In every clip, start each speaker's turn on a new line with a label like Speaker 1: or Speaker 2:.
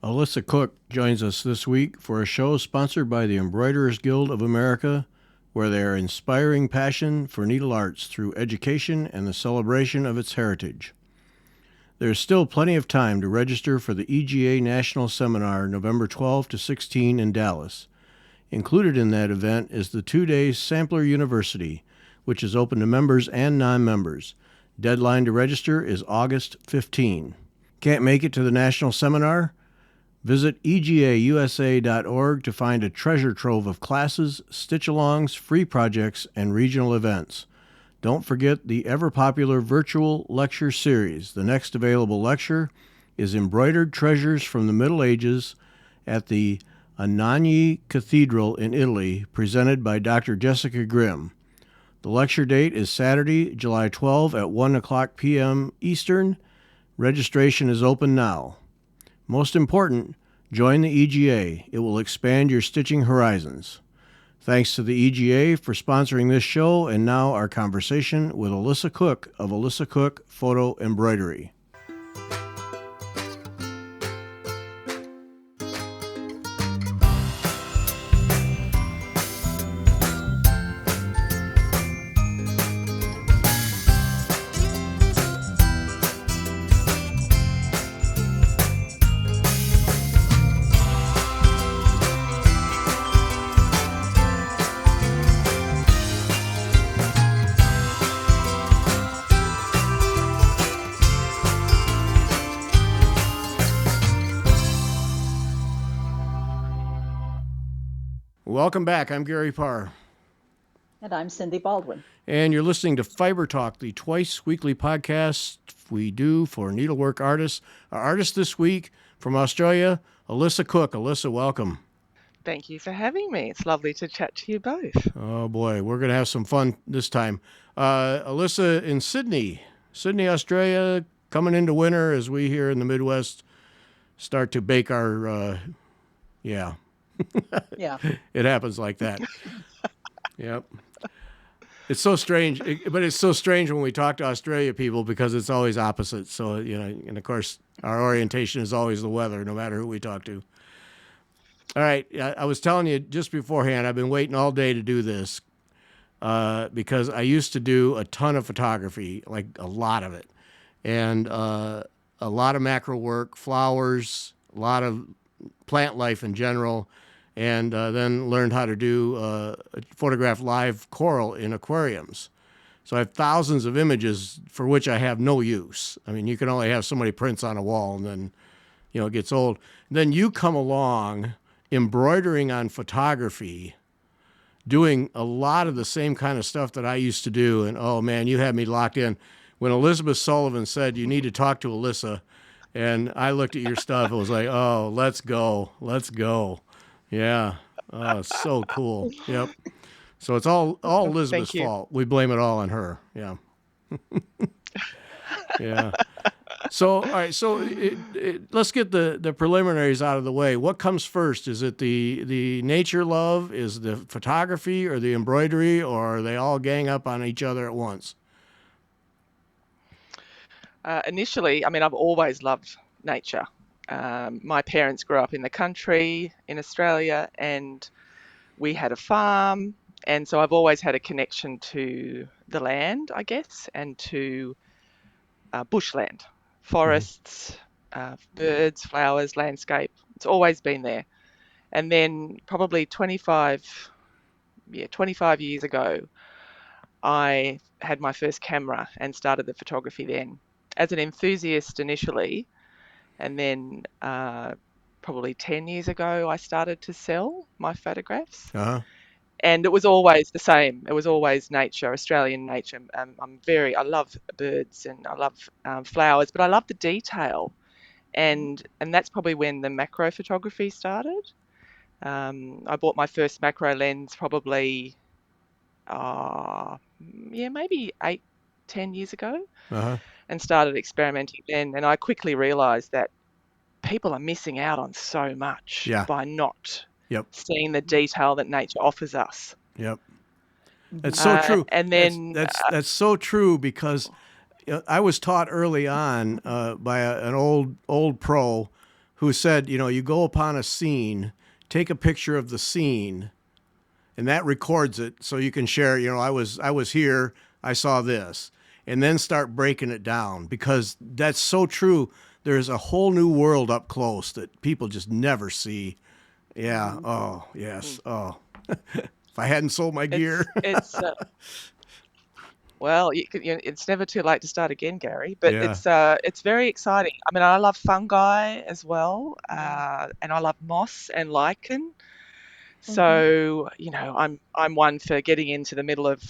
Speaker 1: Alissa Cook joins us this week for a show sponsored by the Embroiderers Guild of America, where they are inspiring passion for needle arts through education and the celebration of its heritage. There is still plenty of time to register for the EGA National Seminar November 12 to 16 in Dallas. Included in that event is the 2-day Sampler University, which is open to members and non-members. Deadline to register is August 15. Can't make it to the national seminar? Visit egausa.org to find a treasure trove of classes, stitch-alongs, free projects, and regional events. Don't forget the ever-popular virtual lecture series. The next available lecture is Embroidered Treasures from the Middle Ages at the Anagni Cathedral in Italy, presented by Dr. Jessica Grimm. The lecture date is Saturday, July 12 at 1 o'clock p.m. Eastern. Registration is open now. Most important, join the EGA. It will expand your stitching horizons. Thanks to the EGA for sponsoring this show, and now our conversation with Alissa Cook of Alissa Cook Photoembroidery. Welcome back. I'm Gary Parr.
Speaker 2: And I'm Cindy Baldwin.
Speaker 1: And you're listening to Fiber Talk, the twice-weekly podcast we do for needlework artists. Our artist this week from Australia, Alissa Cook. Alissa, welcome.
Speaker 3: Thank you for having me. It's lovely to chat to you both.
Speaker 1: Oh, boy. We're going to have some fun this time. Alissa in Sydney, Australia, coming into winter as we here in the Midwest start to bake our, yeah. It happens like that. Yep. It's so strange, but it's so strange when we talk to Australia people because it's always opposite. So, and of course, our orientation is always the weather, no matter who we talk to. All right. I was telling you just beforehand, I've been waiting all day to do this because I used to do a ton of photography, like a lot of it, and a lot of macro work, flowers, a lot of plant life in general. And then learned how to photograph live coral in aquariums. So I have thousands of images for which I have no use. I mean, you can only have so many prints on a wall, and then, it gets old. Then you come along embroidering on photography, doing a lot of the same kind of stuff that I used to do. And, oh, man, you had me locked in. When Elizabeth Sullivan said, you need to talk to Alissa, and I looked at your stuff, it was like, oh, let's go. Yeah. Oh, it's so cool. Yep. So it's all Elizabeth's fault. We blame it all on her. Yeah. Yeah. So, all right. So let's get the preliminaries out of the way. What comes first? Is it the nature love? Is the photography or the embroidery, or are they all gang up on each other at once?
Speaker 3: Initially, I've always loved nature. My parents grew up in the country in Australia, and we had a farm, and so I've always had a connection to the land, I guess, and to bushland, forests, birds, flowers, landscape. It's always been there. And then probably 25 years ago, I had my first camera and started the photography then as an enthusiast initially. And then probably 10 years ago, I started to sell my photographs.
Speaker 1: Uh-huh.
Speaker 3: And it was always the same. It was always nature, Australian nature. I love birds and I love flowers, but I love the detail. And that's probably when the macro photography started. I bought my first macro lens probably, maybe 8-10 years ago.
Speaker 1: Uh-huh.
Speaker 3: And started experimenting then. And I quickly realized that people are missing out on so much by not seeing the detail that nature offers us.
Speaker 1: Yep. That's so true.
Speaker 3: And then
Speaker 1: that's so true because I was taught early on by an old pro who said, you go upon a scene, take a picture of the scene, and that records it so you can share. I was here, I saw this, and then start breaking it down because that's so true. There's a whole new world up close that people just never see. Yeah.
Speaker 2: Mm-hmm.
Speaker 1: Oh, yes. Oh, if I hadn't sold my gear.
Speaker 3: It's well, it's never too late to start again, Gary. But
Speaker 1: Yeah.
Speaker 3: it's very exciting. I mean, I love fungi as well,
Speaker 2: Yeah.
Speaker 3: and I love moss and lichen.
Speaker 2: Mm-hmm.
Speaker 3: So, I'm one for getting into the middle of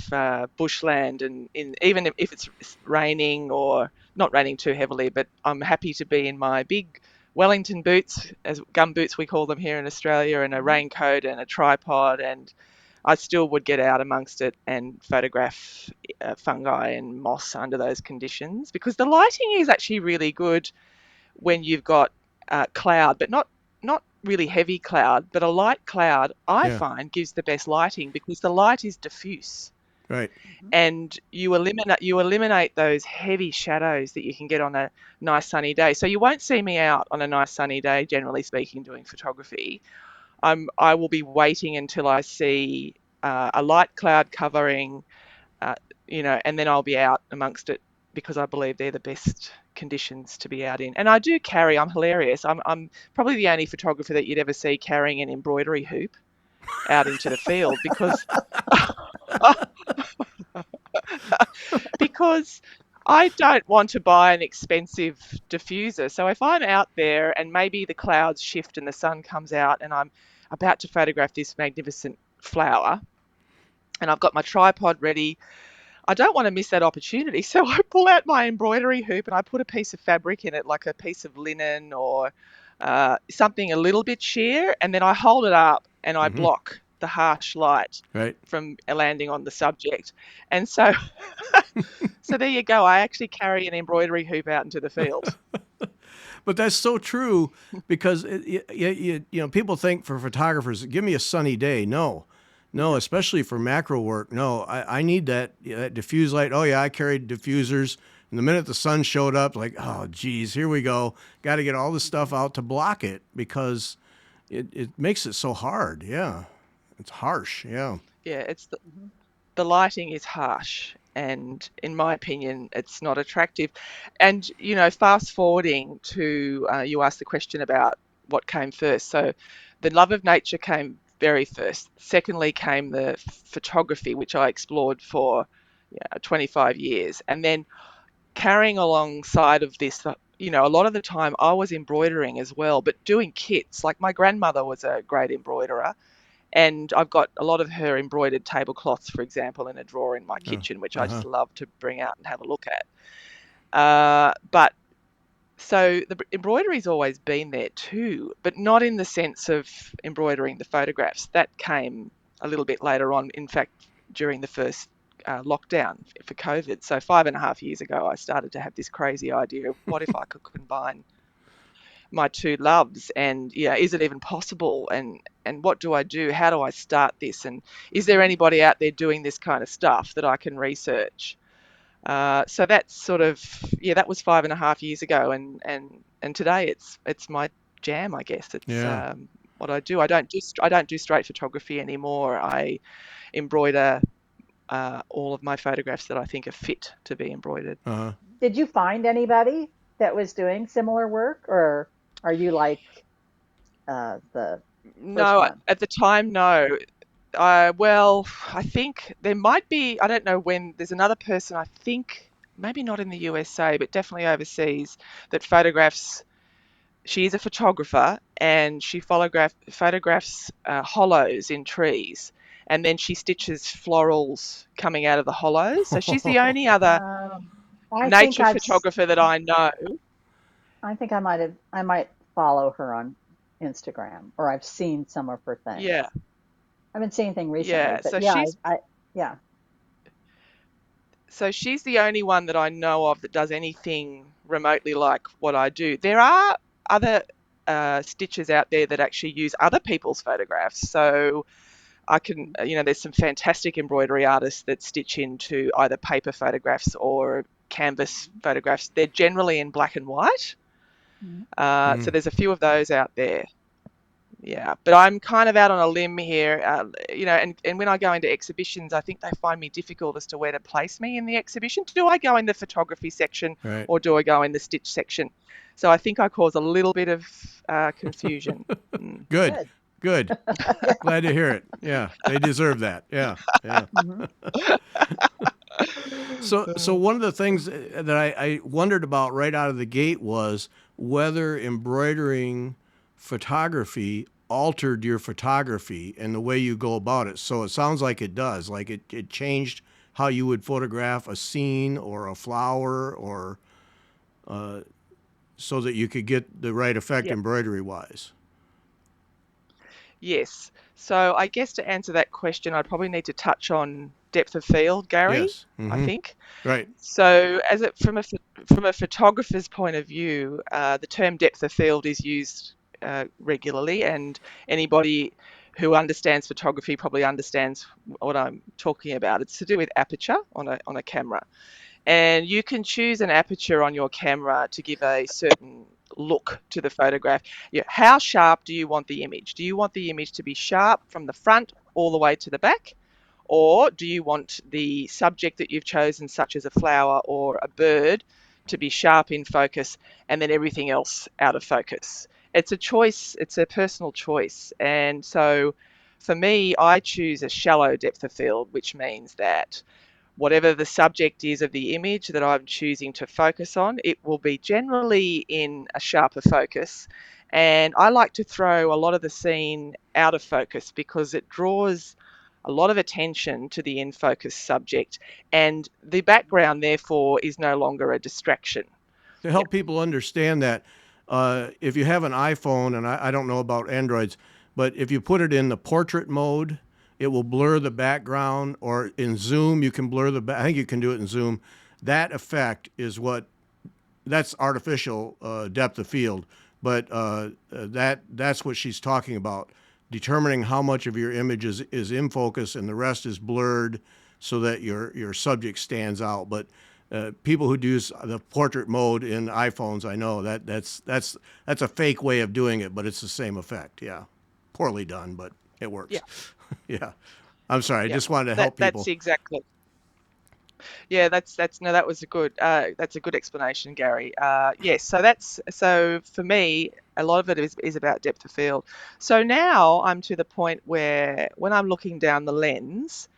Speaker 3: bushland, and even if it's raining or not raining too heavily, but I'm happy to be in my big Wellington boots, as gum boots we call them here in Australia, and a
Speaker 2: Mm-hmm.
Speaker 3: raincoat and a tripod, and I still would get out amongst it and photograph fungi and moss under those conditions because the lighting is actually really good when you've got cloud, but not really heavy cloud, but a light cloud. I
Speaker 1: Yeah.
Speaker 3: find gives the best lighting because the light is diffuse,
Speaker 1: Right.
Speaker 2: Mm-hmm.
Speaker 3: and you eliminate those heavy shadows that you can get on a nice sunny day. So you won't see me out on a nice sunny day, generally speaking, doing photography. I will be waiting until I see a light cloud covering, uh, and then I'll be out amongst it because I believe they're the best conditions to be out in. And I do carry. I'm hilarious. I'm probably the only photographer that you'd ever see carrying an embroidery hoop out into the field because because I don't want to buy an expensive diffuser. So if I'm out there and maybe the clouds shift and the sun comes out and I'm about to photograph this magnificent flower and I've got my tripod ready, I don't want to miss that opportunity. So I pull out my embroidery hoop and I put a piece of fabric in it, like a piece of linen or something a little bit sheer, and then I hold it up and I
Speaker 1: Mm-hmm.
Speaker 3: block the harsh light
Speaker 1: Right.
Speaker 3: from landing on the subject. And so, so there you go. I actually carry an embroidery hoop out into the field.
Speaker 1: But that's so true because people think for photographers, give me a sunny day. No, no,
Speaker 2: Yeah.
Speaker 1: especially for macro work. No, I need that diffuse light. Oh yeah, I carried diffusers. And the minute the sun showed up, like, oh geez, here we go. Got to get all this stuff out to block it because it makes it so hard. Yeah, it's harsh. Yeah,
Speaker 3: Yeah,
Speaker 2: Mm-hmm.
Speaker 3: the lighting is harsh, and in my opinion it's not attractive. And fast forwarding to you asked the question about what came first. So the love of nature came very first. Secondly came the photography, which I explored for 25 years, and then carrying alongside of this, a lot of the time I was embroidering as well, but doing kits. Like my grandmother was a great embroiderer, and I've got a lot of her embroidered tablecloths, for example, in a drawer in my
Speaker 1: uh
Speaker 3: kitchen, which I
Speaker 1: huh.
Speaker 3: just love to bring out and have a look at. But so the embroidery's always been there too, but not in the sense of embroidering the photographs. That came a little bit later on. In fact, during the first lockdown for COVID. So 5.5 years ago, I started to have this crazy idea of what if I could combine my two loves, and is it even possible, and what do I do, how do I start this, and is there
Speaker 2: Mm-hmm.
Speaker 3: anybody out there doing this kind of stuff that I can research. So that's sort of, that was 5.5 years ago, and today it's my jam, I guess. It's
Speaker 1: Yeah.
Speaker 3: what I do. I don't do straight photography anymore. I embroider all of my photographs that I think are fit to be embroidered.
Speaker 1: Uh huh.
Speaker 2: Did you find anybody that was doing similar work, or are you like the first
Speaker 3: No,
Speaker 2: one?
Speaker 3: at the time, no. Well, I think there might be, I don't know when, there's another person, I think, maybe not in the USA, but definitely overseas, that photographs. She is a photographer and she photographs hollows in trees. And then she stitches florals coming out of the hollows. So she's the only other
Speaker 2: Um, I think
Speaker 3: nature photographer that I know.
Speaker 2: I think I might follow her on Instagram, or I've seen some of her things.
Speaker 3: Yeah,
Speaker 2: I haven't seen anything recently,
Speaker 3: yeah.
Speaker 2: but yeah, yeah.
Speaker 3: So she's the only one that I know of that does anything remotely like what I do. There are other stitches out there that actually use other people's photographs. So I can, there's some fantastic embroidery artists that stitch into either paper photographs or canvas
Speaker 2: Mhm.
Speaker 3: photographs. They're generally in black and white. So there's a few of those out there. Yeah, but I'm kind of out on a limb here, and when I go into exhibitions, I think they find me difficult as to where to place me in the exhibition. Do I go in the photography section
Speaker 1: Right.
Speaker 3: or do I go in the stitch section? So I think I cause a little bit of confusion. Mm.
Speaker 1: Good.
Speaker 2: Good.
Speaker 1: Good. Glad to hear it. Yeah, they deserve that. Yeah. Yeah.
Speaker 2: Hmm.
Speaker 1: So one of the things that I wondered about right out of the gate was whether embroidering photography altered your photography and the way you go about it. So it sounds like it does. Like it changed how you would photograph a scene or a flower or so that you could get the right effect
Speaker 3: Yep.
Speaker 1: embroidery wise.
Speaker 3: Yes. So I guess to answer that question, I'd probably need to touch on depth of field, Gary,
Speaker 1: Yes.
Speaker 3: I think.
Speaker 1: Right.
Speaker 3: So, from a photographer's point of view, the term depth of field is used regularly, and anybody who understands photography probably understands what I'm talking about. It's to do with aperture on a camera, and you can choose an aperture on your camera to give a certain look to the photograph. Yeah, how sharp do you want the image? Do you want the image to be sharp from the front all the way to the back? Or do you want the subject that you've chosen, such as a flower or a bird, to be sharp in focus and then everything else out of focus? It's a choice, it's a personal choice. And so for me, I choose a shallow depth of field, which means that whatever the subject is of the image that I'm choosing to focus on, it will be generally in a sharper focus. And I like to throw a lot of the scene out of focus because it draws a lot of attention to the in focus subject, and the background, therefore, is no longer a distraction.
Speaker 1: To
Speaker 3: Yeah.
Speaker 1: help people understand that, if you have an iPhone, and I don't know about Androids, but if you put it in the portrait mode, it will blur the background, or in Zoom, you can blur the I think you can do it in Zoom. That effect is that's artificial depth of field, but that's what she's talking about, determining how much of your image is in focus and the rest is blurred so that your subject stands out. But people who do the portrait mode in iPhones, I know that's a fake way of doing it, but it's the same effect. Yeah, poorly done, but it works.
Speaker 3: Yeah.
Speaker 1: Yeah, I'm sorry. I
Speaker 3: Yeah.
Speaker 1: just wanted to help
Speaker 3: That's
Speaker 1: people.
Speaker 3: exactly. Yeah, that's no, that was a good that's a good explanation, Gary. Yes, so for me, a lot of it is about depth of field. So now I'm to the point where when I'm looking down the lens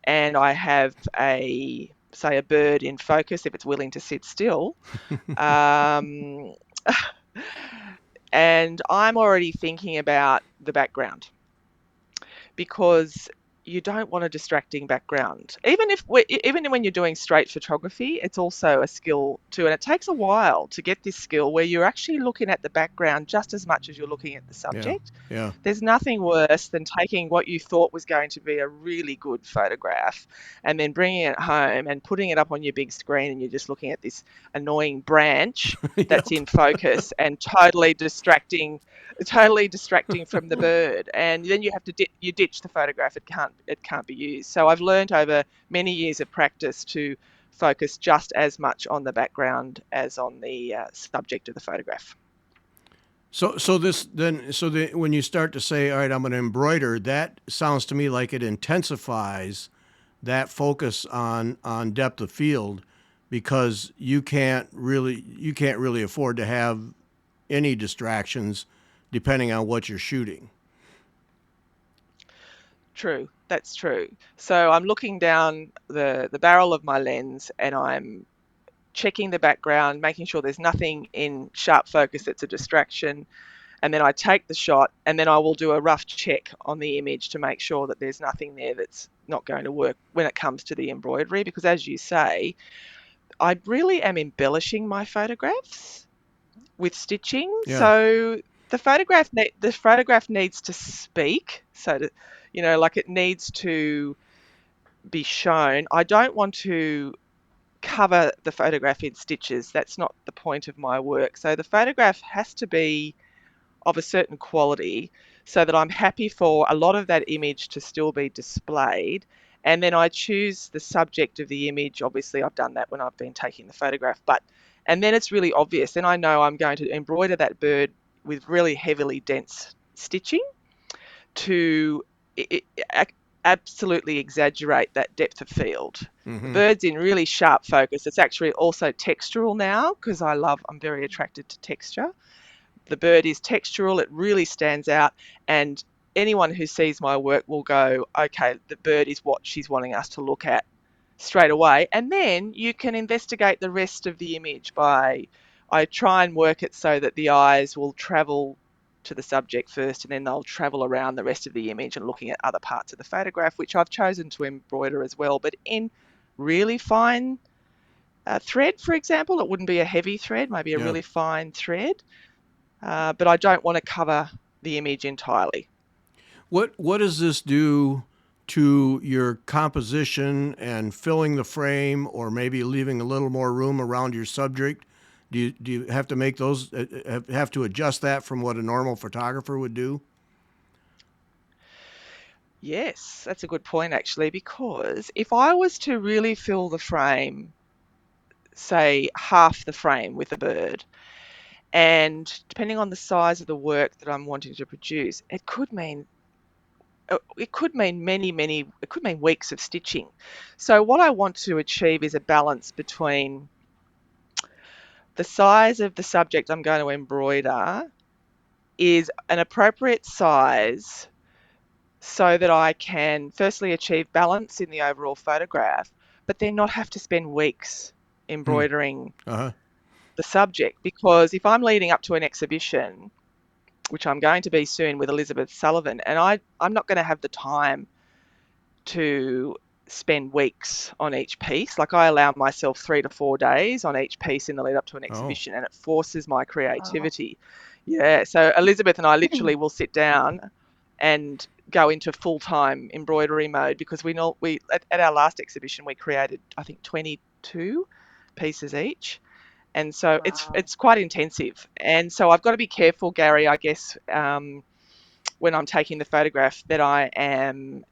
Speaker 3: and I have say a bird in focus, if it's willing to sit still, um, and I'm already thinking about the background because you don't want a distracting background. Even when you're doing straight photography, it's also a skill too, and it takes a while to get this skill where you're actually looking at the background just as much as you're looking at the
Speaker 1: Yeah,
Speaker 3: subject.
Speaker 1: yeah.
Speaker 3: There's nothing worse than taking what you thought was going to be a really good photograph and then bringing it home and putting it up on your big screen, and you're just looking at this annoying branch that's
Speaker 1: Yep.
Speaker 3: in focus and totally distracting from the bird, and then you have to you ditch the photograph. It can't be used. So I've learned over many years of practice to focus just as much on the background as on the subject of the photograph.
Speaker 1: When you start to say, all right, I'm going to embroider, that sounds to me like it intensifies that focus on depth of field, because you can't really afford to have any distractions depending on what you're shooting.
Speaker 3: True, that's true. So I'm looking down the barrel of my lens and I'm checking the background, making sure there's nothing in sharp focus that's a distraction. And then I take the shot and then I will do a rough check on the image to make sure that there's nothing there that's not going to work when it comes to the embroidery. Because as you say, I really am embellishing my photographs with stitching.
Speaker 1: Yeah.
Speaker 3: So the photograph needs to speak. So to, like it needs to be shown. I don't want to cover the photograph in stitches. That's not the point of my work. So the photograph has to be of a certain quality so that I'm happy for a lot of that image to still be displayed. And then I choose the subject of the image. Obviously, I've done that when I've been taking the photograph, but And then it's really obvious. Then I know I'm going to embroider that bird with really heavily dense stitching to absolutely exaggerate that depth of field. The
Speaker 1: Mm-hmm.
Speaker 3: bird's in really sharp focus. It's actually also textural now because I'm very attracted to texture. The bird is textural, it really stands out, and anyone who sees my work will go, okay, the bird is what she's wanting us to look at straight away. And then you can investigate the rest of the image by, I try and work it so that the eyes will travel to the subject first and then they'll travel around the rest of the image and looking at other parts of the photograph, which I've chosen to embroider as well, but in really fine thread, for example. It wouldn't be a heavy thread, maybe a
Speaker 1: Yeah.
Speaker 3: really fine thread, but I don't want to cover the image entirely.
Speaker 1: What does this do to your composition and filling the frame, or maybe leaving a little more room around your subject? Do you have to make those have to adjust that from what a normal photographer would do?
Speaker 3: Yes, that's a good point actually, because if I was to really fill the frame, say half the frame with a bird, and depending on the size of the work that I'm wanting to produce, it could mean weeks of stitching. So what I want to achieve is a balance between the size of the subject I'm going to embroider is an appropriate size so that I can firstly achieve balance in the overall photograph, but then not have to spend weeks
Speaker 1: Hmm.
Speaker 3: embroidering
Speaker 1: Uh-huh.
Speaker 3: the subject. Because if I'm leading up to an exhibition, which I'm going to be soon with Elizabeth Sullivan, and I'm not going to have the time to spend weeks on each piece. Like I allow myself 3 to 4 days on each piece in the lead up to an
Speaker 1: Oh.
Speaker 3: exhibition, and it forces my
Speaker 2: Oh.
Speaker 3: creativity. Yeah, so Elizabeth and I literally will sit down and go into full-time embroidery mode because we know we at our last exhibition we created I think 22 pieces each, and so
Speaker 2: Wow.
Speaker 3: it's quite intensive. And so I've got to be careful, Gary, I guess, when I'm taking the photograph, that I am,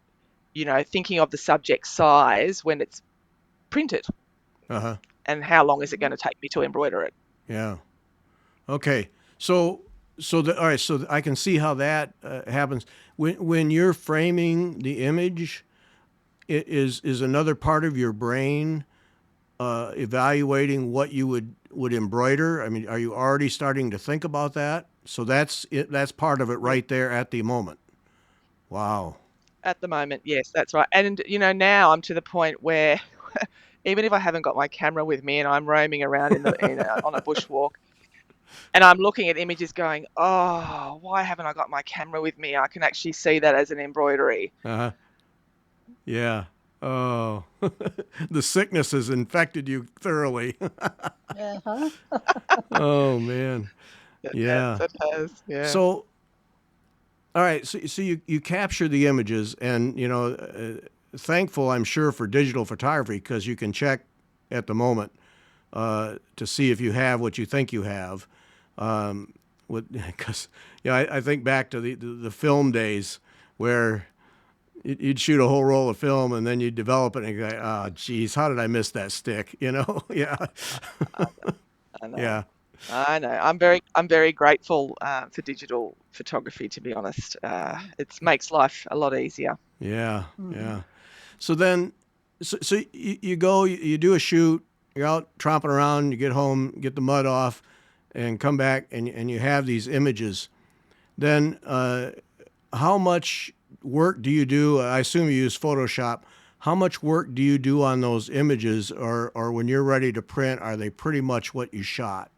Speaker 3: thinking of the subject size when it's printed
Speaker 1: Uh-huh.
Speaker 3: and how long is it going
Speaker 2: Mhm.
Speaker 3: to take me to embroider it.
Speaker 1: Yeah. Okay. All right. So I can see how that happens when you're framing the image. It is another part of your brain evaluating what you would embroider. I mean, are you already starting to think about that? So that's it. That's part of it
Speaker 3: Yeah.
Speaker 1: right there at the moment. Wow.
Speaker 3: At the moment, yes, that's right. And now I'm to the point where even if I haven't got my camera with me and I'm roaming around on a bushwalk and I'm looking at images going, oh, why haven't I got my camera with me? I can actually see that as an embroidery.
Speaker 1: Uh-huh. Yeah. Oh, the sickness has infected you thoroughly.
Speaker 2: Uh-huh.
Speaker 1: Oh man.
Speaker 3: It has,
Speaker 1: Yeah.
Speaker 3: it has, yeah.
Speaker 1: So, all right. So you capture the images, and thankful I'm sure for digital photography because you can check at the moment to see if you have what you think you have. Because I think back to the film days where you'd shoot a whole roll of film and then you'd develop it and you go, oh, geez, how did I miss that stick? Yeah,
Speaker 3: I know. I know.
Speaker 1: yeah,
Speaker 3: I know. I'm very grateful for digital photography. To be honest, it makes life a lot easier.
Speaker 1: yeah,
Speaker 2: Mhm.
Speaker 1: yeah. So then, so you go, you do a shoot, you're out tromping around, you get home, get the mud off, and come back and you have these images. Then how much work do you do? I assume you use Photoshop. How much work do you do on those images, or when you're ready to print, are they pretty much what you shot?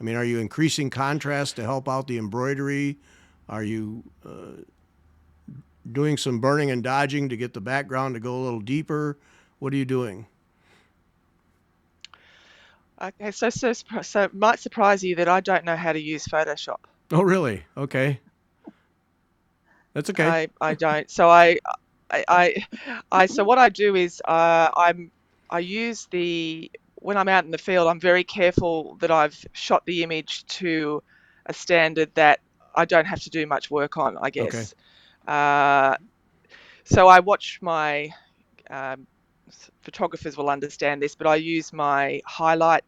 Speaker 1: I mean, are you increasing contrast to help out the embroidery? Are you doing some burning and dodging to get the background to go a little deeper? What are you doing?
Speaker 3: Okay, so it might surprise you that I don't know how to use Photoshop.
Speaker 1: Oh, really? Okay, that's okay.
Speaker 3: I don't. I, I, so what I do is I use when I'm out in the field, I'm very careful that I've shot the image to a standard that I don't have to do much work on, I
Speaker 1: Okay.
Speaker 3: guess. Uh, so I watch um, photographers will understand this, but I use my highlight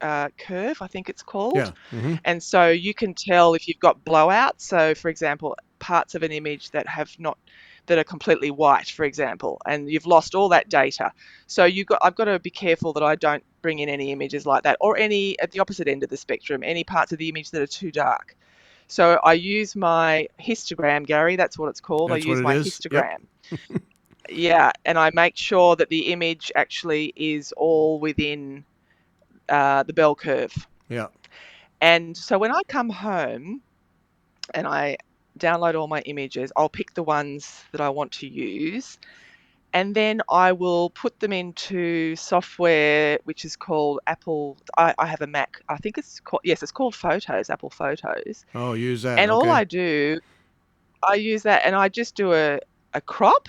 Speaker 3: curve, I think it's called.
Speaker 1: Yeah. Mm-hmm.
Speaker 3: And so you can tell if you've got blowouts. So, for example, parts of an image that have not that are completely white, for example, and you've lost all that data. So I've got to be careful that I don't bring in any images like that, or any at the opposite end of the spectrum, any parts of the image that are too dark. So I use my histogram, Gary, that's what it's called. I
Speaker 1: That's what
Speaker 3: use
Speaker 1: it
Speaker 3: my
Speaker 1: is. Yep.
Speaker 3: histogram. Yeah, and I make sure that the image actually is all within the bell curve.
Speaker 1: Yeah.
Speaker 3: And so when I come home and I download all my images, I'll pick the ones that I want to use, and then I will put them into software which is called Apple. I have a Mac. I think it's called, yes, it's called Photos, Apple Photos.
Speaker 1: Oh, use that.
Speaker 3: And all
Speaker 1: Okay.
Speaker 3: I do, I use that and I just do a crop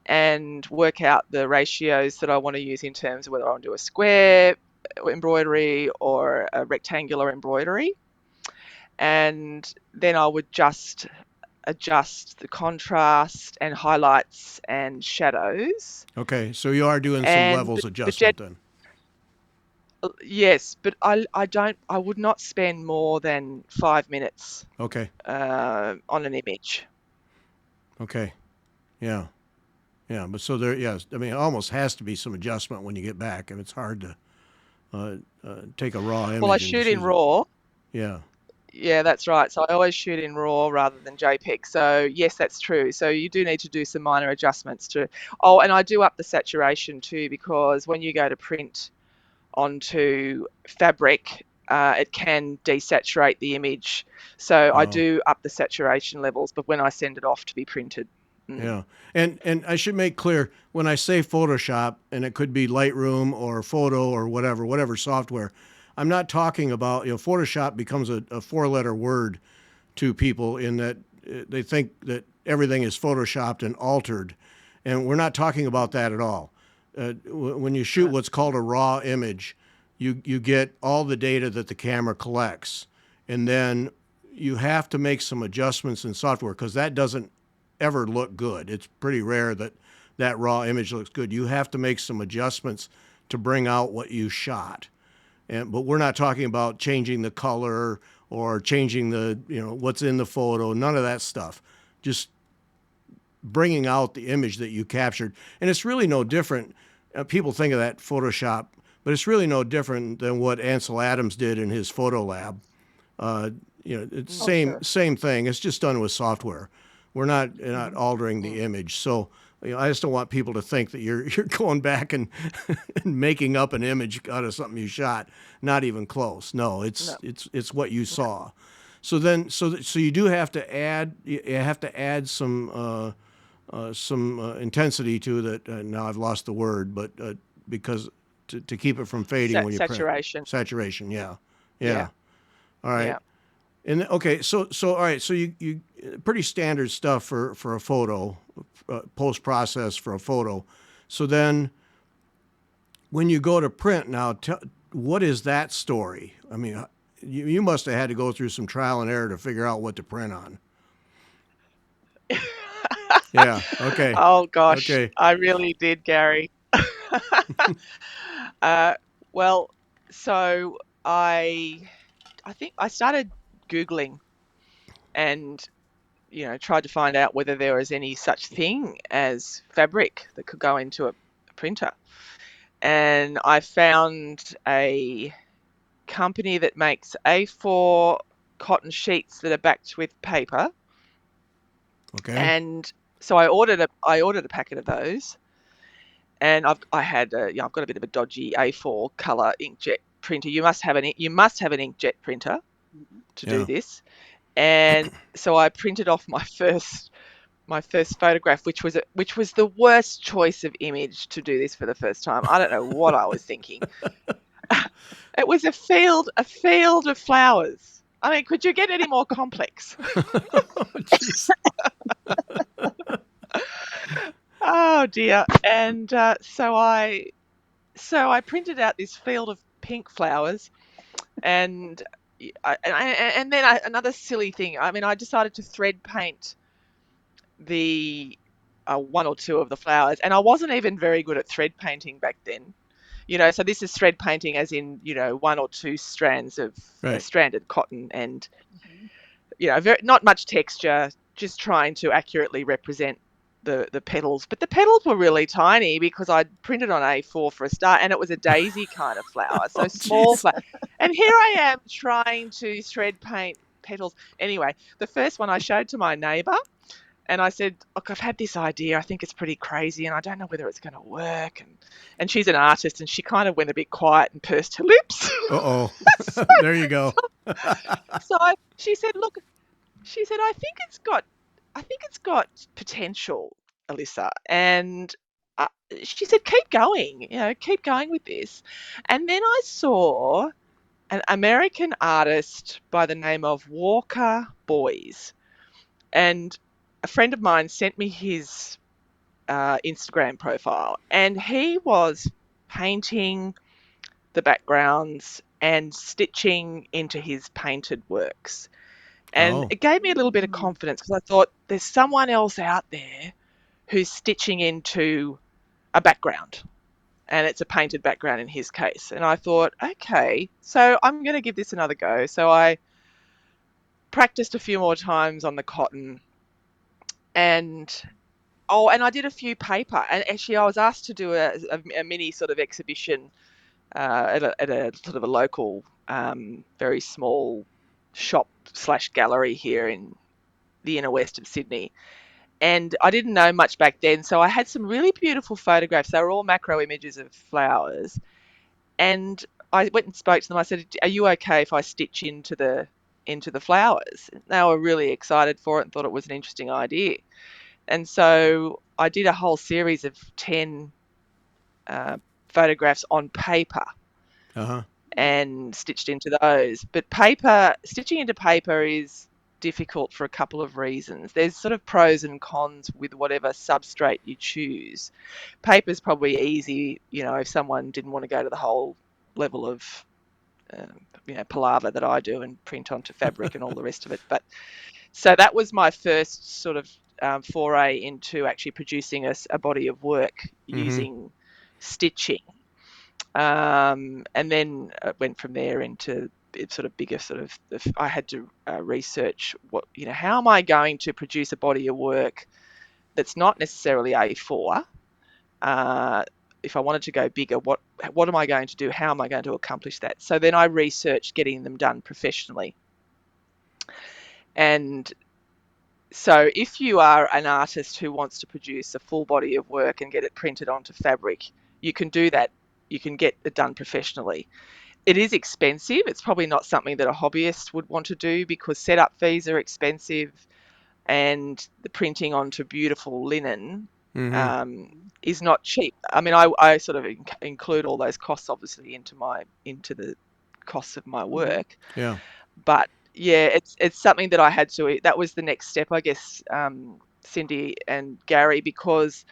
Speaker 3: and work out the ratios that I want to use in terms of whether I want to do a square embroidery or a rectangular embroidery. And then I would just adjust the contrast and highlights and shadows.
Speaker 1: Okay. So you are doing some
Speaker 3: And
Speaker 1: levels
Speaker 3: but
Speaker 1: adjustment then.
Speaker 3: yes, but I would not spend more than 5 minutes
Speaker 1: Okay.
Speaker 3: on an image.
Speaker 1: Okay. Yeah. Yeah. But so there, yes. I mean, it almost has to be some adjustment when you get back, and it's hard to take a raw
Speaker 3: Well, I
Speaker 1: image and
Speaker 3: shoot
Speaker 1: just
Speaker 3: in
Speaker 1: use it.
Speaker 3: RAW.
Speaker 1: Yeah.
Speaker 3: Yeah, that's right. So I always shoot in RAW rather than JPEG. So yes, that's true. So you do need to do some minor adjustments to. Oh, and I do up the saturation too, because when you go to print onto fabric, it can desaturate the image. So I
Speaker 1: Oh.
Speaker 3: do up the saturation levels, but when I send it off to be printed. Mm.
Speaker 1: Yeah. And I should make clear when I say Photoshop, and it could be Lightroom or Photo or whatever software, I'm not talking about, Photoshop becomes a four-letter word to people in that they think that everything is photoshopped and altered. And we're not talking about that at all. When you shoot what's called a raw image, you get all the data that the camera collects. And then you have to make some adjustments in software because that doesn't ever look good. It's pretty rare that that raw image looks good. You have to make some adjustments to bring out what you shot. But we're not talking about changing the color or changing the what's in the photo. None of that stuff. Just bringing out the image that you captured. And it's really no different. People think of that Photoshop, but it's really no different than what Ansel Adams did in his photo lab. It's
Speaker 2: Oh,
Speaker 1: same
Speaker 2: sure.
Speaker 1: same thing. It's just done with software. We're not altering the image. So I just don't want people to think that you're going back and, and making up an image out of something you shot. Not even close. No,
Speaker 3: No.
Speaker 1: it's what you saw. So then so you do have to add some intensity to that. Now I've lost the word, but because to keep it from fading when you print.
Speaker 3: Saturation.
Speaker 1: Saturation. Yeah.
Speaker 3: Yeah.
Speaker 1: Yeah. All right.
Speaker 3: Yeah.
Speaker 1: And okay, so all right, so you pretty standard stuff for a photo, post process for a photo. So then, when you go to print now, what is that story? I mean, you must have had to go through some trial and error to figure out what to print on. Yeah. Okay.
Speaker 3: Oh gosh,
Speaker 1: Okay.
Speaker 3: I really did, Gary. Uh, well, so I think I started Googling and tried to find out whether there was any such thing as fabric that could go into a printer. And I found a company that makes A4 cotton sheets that are backed with paper.
Speaker 1: Okay.
Speaker 3: And so I ordered a packet of those, and I've got a bit of a dodgy A4 color inkjet printer. You must have an inkjet printer to do
Speaker 1: Yeah.
Speaker 3: this. And so I printed off my first photograph, which was the worst choice of image to do this for the first time. I don't know what I was thinking. It was a field of flowers. I mean, could you get any more complex?
Speaker 1: Jeez.
Speaker 3: Oh dear. And so I printed out this field of pink flowers, and then another silly thing. I mean, I decided to thread paint the one or two of the flowers, and I wasn't even very good at thread painting back then. So this is thread painting as in, one or two strands of
Speaker 1: Right.
Speaker 3: stranded cotton and,
Speaker 2: Mm-hmm.
Speaker 3: not much texture, just trying to accurately represent the petals. But the petals were really tiny because I'd printed on A4 for a start, and it was a daisy kind of flower, so
Speaker 1: Oh,
Speaker 3: small
Speaker 1: jeez.
Speaker 3: flower. And here I am trying to thread paint petals. Anyway, the first one I showed to my neighbour, and I said, "Look, I've had this idea. I think it's pretty crazy, and I don't know whether it's going to work." And she's an artist, and she kind of went a bit quiet and pursed her lips.
Speaker 1: Uh-oh.
Speaker 3: so,
Speaker 1: There you go.
Speaker 3: she said, "Look," she said, I think it's got potential, Alissa." And uh, she said, "Keep going, keep going with this." And then I saw an American artist by the name of Walker Boys, and a friend of mine sent me his Instagram profile, and he was painting the backgrounds and stitching into his painted works. And
Speaker 1: Oh.
Speaker 3: it gave me a little bit of
Speaker 2: Mm.
Speaker 3: confidence because I thought there's someone else out there who's stitching into a background, and it's a painted background in his case. And I thought, okay, so I'm going to give this another go. So I practiced a few more times on the cotton, and and I did a few paper. And actually, I was asked to do a mini sort of exhibition at a sort of a local, very small shop slash gallery here in the inner west of Sydney. And I didn't know much back then, so I had some really beautiful photographs. They were all macro images of flowers, and I went and spoke to them. I said, "Are you okay if I stitch into the flowers?" They were really excited for it and thought it was an interesting idea. And so I did a whole series of 10 uh, photographs on paper
Speaker 1: Uh-huh.
Speaker 3: and stitched into those. But stitching into paper is difficult for a couple of reasons. There's sort of pros and cons with whatever substrate you choose. Paper's probably easy, if someone didn't want to go to the whole level of palaver that I do and print onto fabric and all the rest of it. But so that was my first sort of foray into actually producing a body of work
Speaker 1: Mm-hmm.
Speaker 3: using stitching. And then went from there into sort of bigger sort of. I had to research how am I going to produce a body of work that's not necessarily A4. If I wanted to go bigger, what am I going to do? How am I going to accomplish that? So then I researched getting them done professionally. And so if you are an artist who wants to produce a full body of work and get it printed onto fabric, you can do that. You can get it done professionally. It is expensive. It's probably not something that a hobbyist would want to do because setup fees are expensive, and the printing onto beautiful linen
Speaker 1: Mm-hmm.
Speaker 3: is not cheap. I mean, I sort of include all those costs obviously into the costs of my
Speaker 2: Mm-hmm.
Speaker 3: work,
Speaker 1: Yeah.
Speaker 3: but yeah, it's something that I had to. That was the next step, I guess, Cindy and Gary, because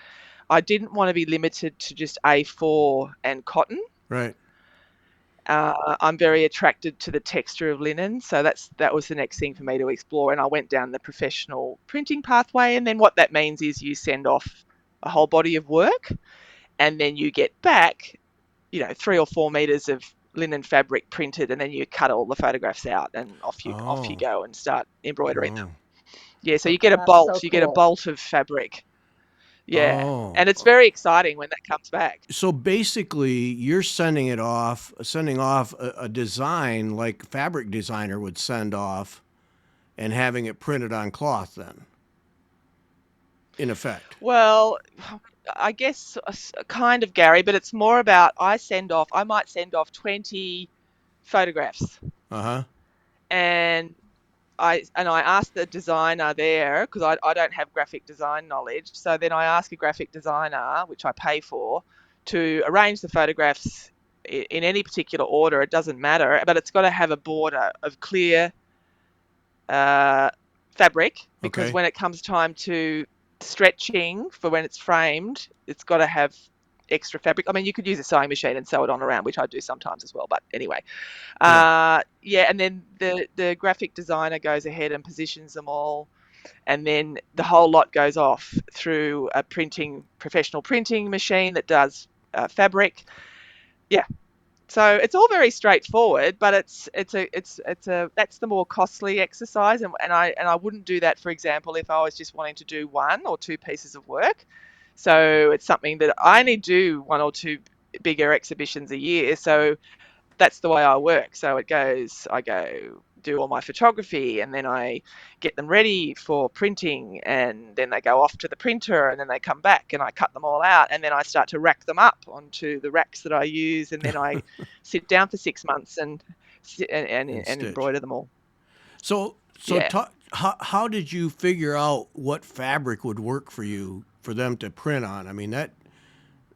Speaker 3: I didn't want to be limited to just A4 and cotton.
Speaker 1: Right.
Speaker 3: I'm very attracted to the texture of linen, so that was the next thing for me to explore. And I went down the professional printing pathway, and then what that means is you send off a whole body of work, and then you get back, 3 or 4 meters of linen fabric printed, and then you cut all the photographs out, and off you
Speaker 1: Oh.
Speaker 3: go and start embroidering them.
Speaker 1: Oh.
Speaker 3: Yeah, so
Speaker 1: Uh,
Speaker 3: you get a
Speaker 2: That's so
Speaker 3: bolt, you get a
Speaker 2: cool.
Speaker 3: bolt of fabric. Yeah,
Speaker 1: Oh.
Speaker 3: and it's very exciting when that comes back.
Speaker 1: So basically, you're sending off a design like fabric designer would send off and having it printed on cloth then, in effect.
Speaker 3: Well, I guess kind of, Gary, but it's more about I might send off 20 photographs,
Speaker 1: Uh-huh.
Speaker 3: and I asked the designer there because I don't have graphic design knowledge. So then I ask a graphic designer, which I pay for, to arrange the photographs in any particular order. It doesn't matter, but it's got to have a border of clear uh, fabric, because
Speaker 1: Okay.
Speaker 3: when it comes time to stretching for when it's framed, it's got to have extra fabric. I mean, you could use a sewing machine and sew it on around, which I do sometimes as well. But anyway,
Speaker 1: Yeah.
Speaker 3: yeah, and then the graphic designer goes ahead and positions them all, and then the whole lot goes off through a professional printing machine that does fabric. Yeah. So it's all very straightforward, but it's a that's the more costly exercise, and I wouldn't do that, for example, if I was just wanting to do one or two pieces of work. So it's something that I only do one or two bigger exhibitions a year. So that's the way I work. So it goes, I go do all my photography, and then I get them ready for printing, and then they go off to the printer, and then they come back and I cut them all out, and then I start to rack them up onto the racks that I use, and then I sit down for 6 months
Speaker 1: And
Speaker 3: and
Speaker 1: stitch.
Speaker 3: embroider them all.
Speaker 1: So
Speaker 3: Yeah.
Speaker 1: how did you figure out what fabric would work for you for them to print on? I mean, that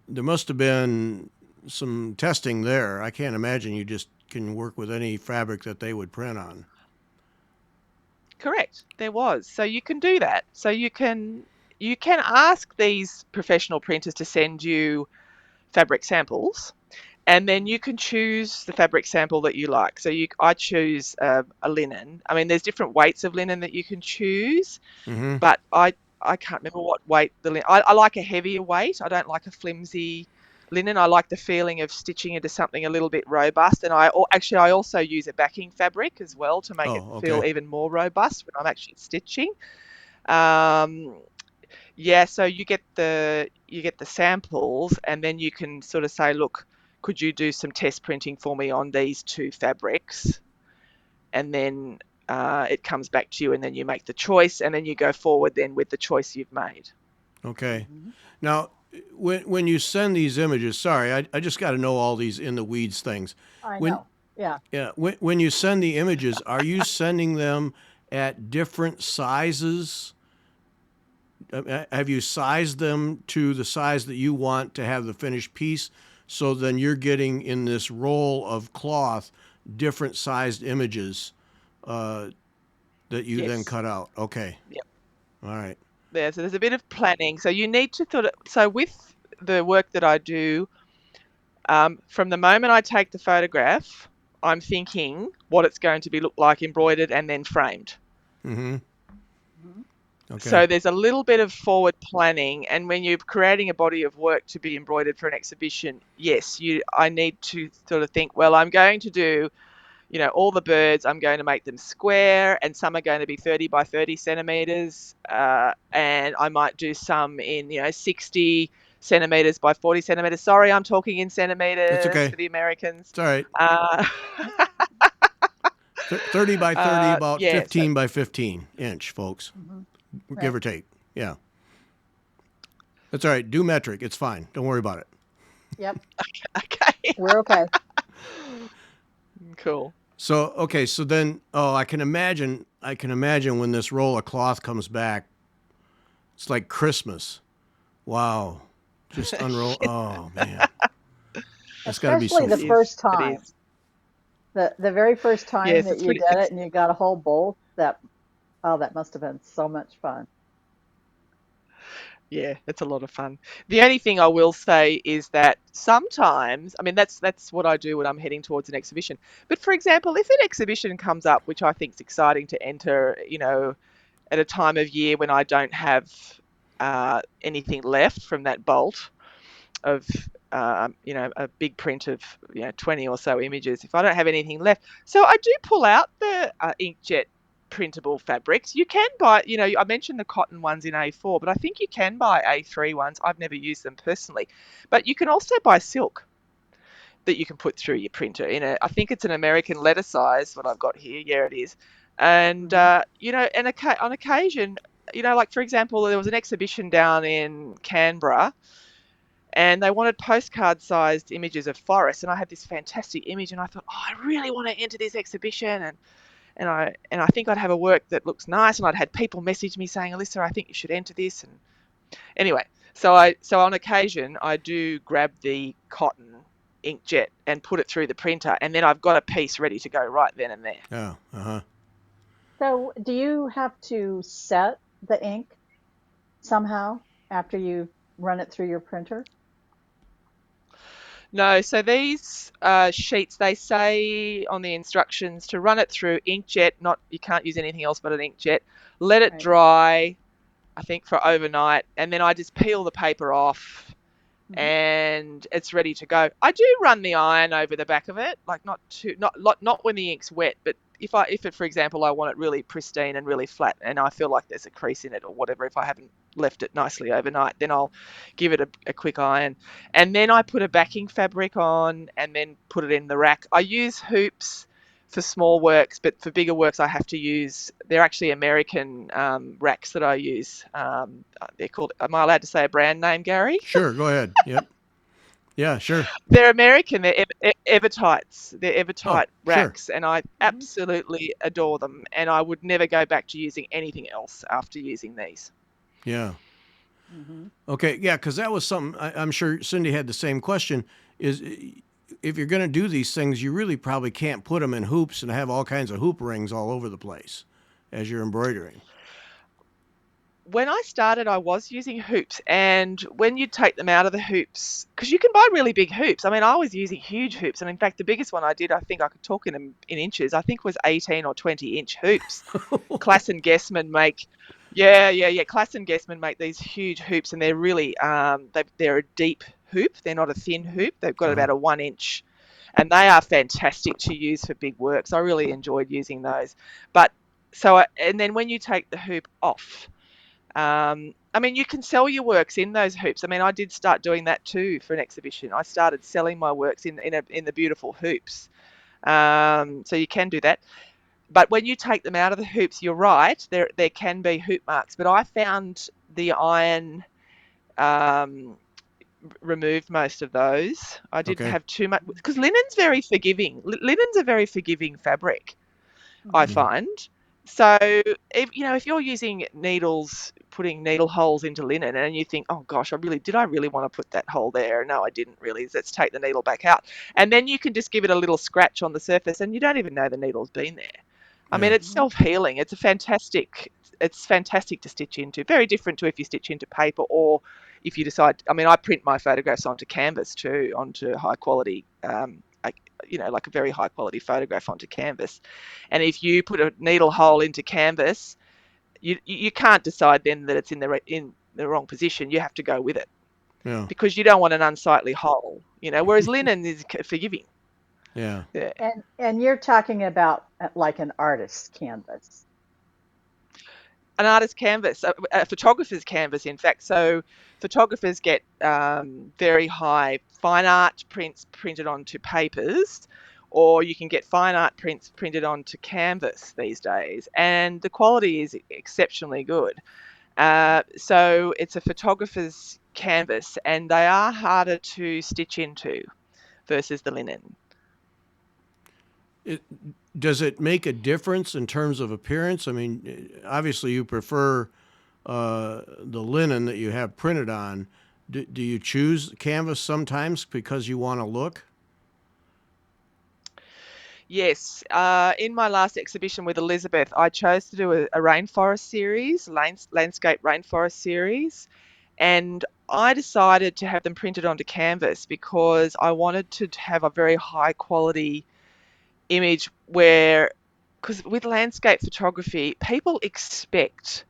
Speaker 1: there must have been some testing there. I can't imagine you just can work with any fabric that they would print on.
Speaker 3: Correct. There was. So you can do that. So you can ask these professional printers to send you fabric samples, and then you can choose the fabric sample that you like. So I choose a linen. I mean, there's different weights of linen that you can choose,
Speaker 1: Mm-hmm.
Speaker 3: but I can't remember what weight the linen. I like a heavier weight. I don't like a flimsy linen. I like the feeling of stitching into something a little bit robust. And actually I also use a backing fabric as well to make it
Speaker 1: Oh,
Speaker 3: feel
Speaker 1: okay.
Speaker 3: even more robust when I'm actually stitching. Um, yeah, so you get the samples, and then you can sort of say, look, could you do some test printing for me on these two fabrics? And then it comes back to you, and then you make the choice, and then you go forward then with the choice you've made.
Speaker 1: Okay.
Speaker 2: Hmm.
Speaker 1: Now, when you send these images, sorry, I just got to know all these in the weeds things.
Speaker 2: I
Speaker 1: When
Speaker 2: know. Yeah.
Speaker 1: when you send the images, are you sending them at different sizes? Have you sized them to the size that you want to have the finished piece? So then you're getting in this roll of cloth different sized images uh, that you then
Speaker 3: Yes.
Speaker 1: cut out. Okay.
Speaker 3: Yep.
Speaker 1: All right.
Speaker 3: So there's a bit of planning. So you need to so with the work that I do, from the moment I take the photograph, I'm thinking what it's going to be look like embroidered and then framed.
Speaker 1: Mm-hmm.
Speaker 2: Hmm.
Speaker 1: Okay.
Speaker 3: So there's a little bit of forward planning, and when you're creating a body of work to be embroidered for an exhibition, yes, I need to sort of think, well, I'm going to do, all the birds, I'm going to make them square, and some are going to be 30 by 30 centimeters, and I might do some in, 60 centimeters by 40 centimeters. Sorry, I'm talking in
Speaker 1: That's
Speaker 3: centimeters
Speaker 1: okay.
Speaker 3: for the Americans.
Speaker 1: It's all right.
Speaker 3: Uh,
Speaker 1: 30 by 30, about
Speaker 3: yeah, so
Speaker 1: 15 by 15 inch, folks,
Speaker 2: Hmm.
Speaker 1: give
Speaker 2: Right.
Speaker 1: or take. Yeah. That's all right. Do metric. It's fine. Don't worry about it.
Speaker 2: Yep.
Speaker 3: okay,
Speaker 2: We're okay.
Speaker 3: cool.
Speaker 1: So, okay. So then, oh, I can imagine when this roll of cloth comes back, it's like Christmas. Wow. Just unroll. Oh, man. That's got to be
Speaker 2: Especially
Speaker 1: so
Speaker 2: the
Speaker 3: It
Speaker 1: fun.
Speaker 3: is.
Speaker 2: first
Speaker 3: It
Speaker 2: time.
Speaker 3: is.
Speaker 2: The very first time
Speaker 3: Yes,
Speaker 2: that
Speaker 3: it's
Speaker 2: you
Speaker 3: pretty.
Speaker 2: did it
Speaker 3: It's
Speaker 2: and you got a whole bolt, that must have been so much fun.
Speaker 3: Yeah, it's a lot of fun. The only thing I will say is that sometimes, I mean, that's what I do when I'm heading towards an exhibition. But for example, if an exhibition comes up, which I think is exciting to enter, at a time of year when I don't have anything left from that bolt of, a big print of, 20 or so images, if I don't have anything left. So I do pull out the inkjet printable fabrics. You can buy, I mentioned the cotton ones in A4, but I think you can buy A3 ones. I've never used them personally. But you can also buy silk that you can put through your printer I think it's an American letter size, what I've got here. Yeah, it is. And,
Speaker 2: Hmm.
Speaker 3: on occasion, like for example, there was an exhibition down in Canberra, and they wanted postcard sized images of forests, and I had this fantastic image, and I thought, oh, I really want to enter this exhibition, and I think I'd have a work that looks nice, and I'd had people message me saying, Alissa, I think you should enter this. And anyway, so on occasion I do grab the cotton inkjet and put it through the printer, and then I've got a piece ready to go right then and there.
Speaker 1: Yeah. Uh huh.
Speaker 2: So, do you have to set the ink somehow after you run it through your printer?
Speaker 3: No, so these sheets, they say on the instructions to run it through inkjet. Not, you can't use anything else but an inkjet. Let it
Speaker 2: Right.
Speaker 3: dry, I think, for overnight, and then I just peel the paper off, and it's ready to go. I do run the iron over the back of it, like not when the ink's wet, but if it, for example, I want it really pristine and really flat, and I feel like there's a crease in it or whatever, if I haven't left it nicely overnight, then I'll give it a quick iron, and then I put a backing fabric on, and then put it in the rack. I use hoops for small works, but for bigger works, I have to use. They're actually American racks that I use. They're called. Am I allowed to say a brand name, Gary?
Speaker 1: Sure, go ahead. Yep. Yeah, sure.
Speaker 3: They're American. They're Evertights. They're
Speaker 1: Oh,
Speaker 3: Evertight
Speaker 1: sure.
Speaker 3: racks, and I absolutely adore them. And I would never go back to using anything else after using these.
Speaker 1: Yeah.
Speaker 2: Mm-hmm.
Speaker 1: Okay. Yeah, because that was something I'm sure Cindy had the same question. Is if you're going to do these things, you really probably can't put them in hoops and have all kinds of hoop rings all over the place as you're embroidering.
Speaker 3: When I started, I was using hoops, and when you take them out of the hoops, because you can buy really big hoops. I mean, I was using huge hoops, and in fact, the biggest one I did, I think I could talk in inches. I think was 18 or 20-inch hoops. Class and Guessman make, yeah. Class and Guessman make these huge hoops, and they're really, they're a deep hoop. They're not a thin hoop. They've got
Speaker 1: Uh-huh.
Speaker 3: about a 1 inch, and they are fantastic to use for big works. I really enjoyed using those. But and then when you take the hoop off. I mean, you can sell your works in those hoops. I mean, I did start doing that too for an exhibition. I started selling my works in the beautiful hoops. So you can do that. But when you take them out of the hoops, you're right. There can be hoop marks. But I found the iron removed most of those. I didn't
Speaker 1: Okay.
Speaker 3: have too much because linen's very forgiving. Linen's a very forgiving fabric, I
Speaker 2: Mm-hmm.
Speaker 1: Mhm.
Speaker 3: find. So if you're using needles, putting needle holes into linen, and you think, oh gosh, I really want to put that hole there? No, I didn't really. Let's take the needle back out, and then you can just give it a little scratch on the surface, and you don't even know the needle's been there. I mean,
Speaker 1: Yeah.
Speaker 3: it's self-healing. It's fantastic to stitch into. Very different to if you stitch into paper or if you decide. I mean, I print my photographs onto canvas too, onto high quality, like a very high quality photograph onto canvas. And if you put a needle hole into canvas, you can't decide then that it's in the wrong position. You have to go with it
Speaker 1: Yeah.
Speaker 3: because you don't want an unsightly hole. Whereas linen is forgiving.
Speaker 1: Yeah.
Speaker 3: Yeah.
Speaker 2: And you're talking about like an artist's canvas.
Speaker 3: An artist's canvas, a photographer's canvas, in fact. So photographers get very high fine art prints printed onto papers, or you can get fine art prints printed onto canvas these days, and the quality is exceptionally good. So it's a photographer's canvas, and they are harder to stitch into versus the linen.
Speaker 1: It, does it make a difference in terms of appearance? I mean, obviously you prefer the linen that you have printed on. Do you choose canvas sometimes because you want to look?
Speaker 3: Yes, in my last exhibition with Elizabeth, I chose to do a rainforest series, landscape rainforest series, and I decided to have them printed onto canvas because I wanted to have a very high quality image because with landscape photography, people expect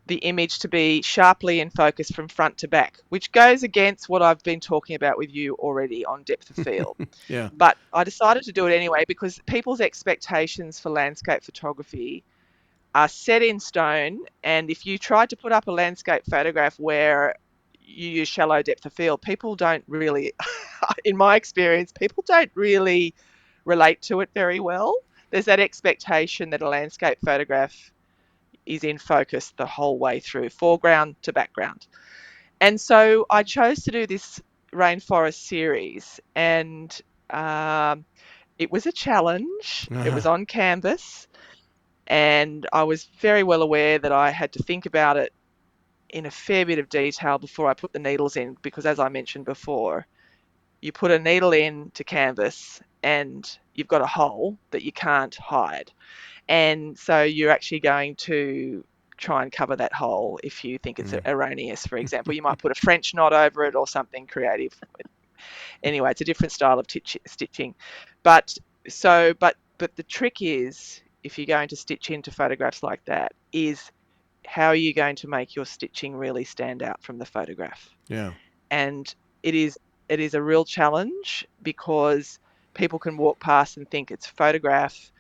Speaker 3: the image to be sharply in focus from front to back, which goes against what I've been talking about with you already on depth of field.
Speaker 1: Yeah.
Speaker 3: But I decided to do it anyway because people's expectations for landscape photography are set in stone. And if you tried to put up a landscape photograph where you use shallow depth of field, people don't really, in my experience, people don't really relate to it very well. There's that expectation that a landscape photograph is in focus the whole way through, foreground to background. And so I chose to do this rainforest series, and um, it was a challenge. It
Speaker 1: Uh-huh.
Speaker 3: was on canvas, and I was very well aware that I had to think about it in a fair bit of detail before I put the needles in, because as I mentioned before, you put a needle in to canvas and you've got a hole that you can't hide. And so you're actually going to try and cover that hole if you think it's
Speaker 1: Mm.
Speaker 3: erroneous. For example, you might put a French knot over it or something creative. Anyway, it's a different style of stitching. But but the trick is, if you're going to stitch into photographs like that, is how are you going to make your stitching really stand out from the photograph?
Speaker 1: Yeah.
Speaker 3: And it is a real challenge because people can walk past and think it's a photograph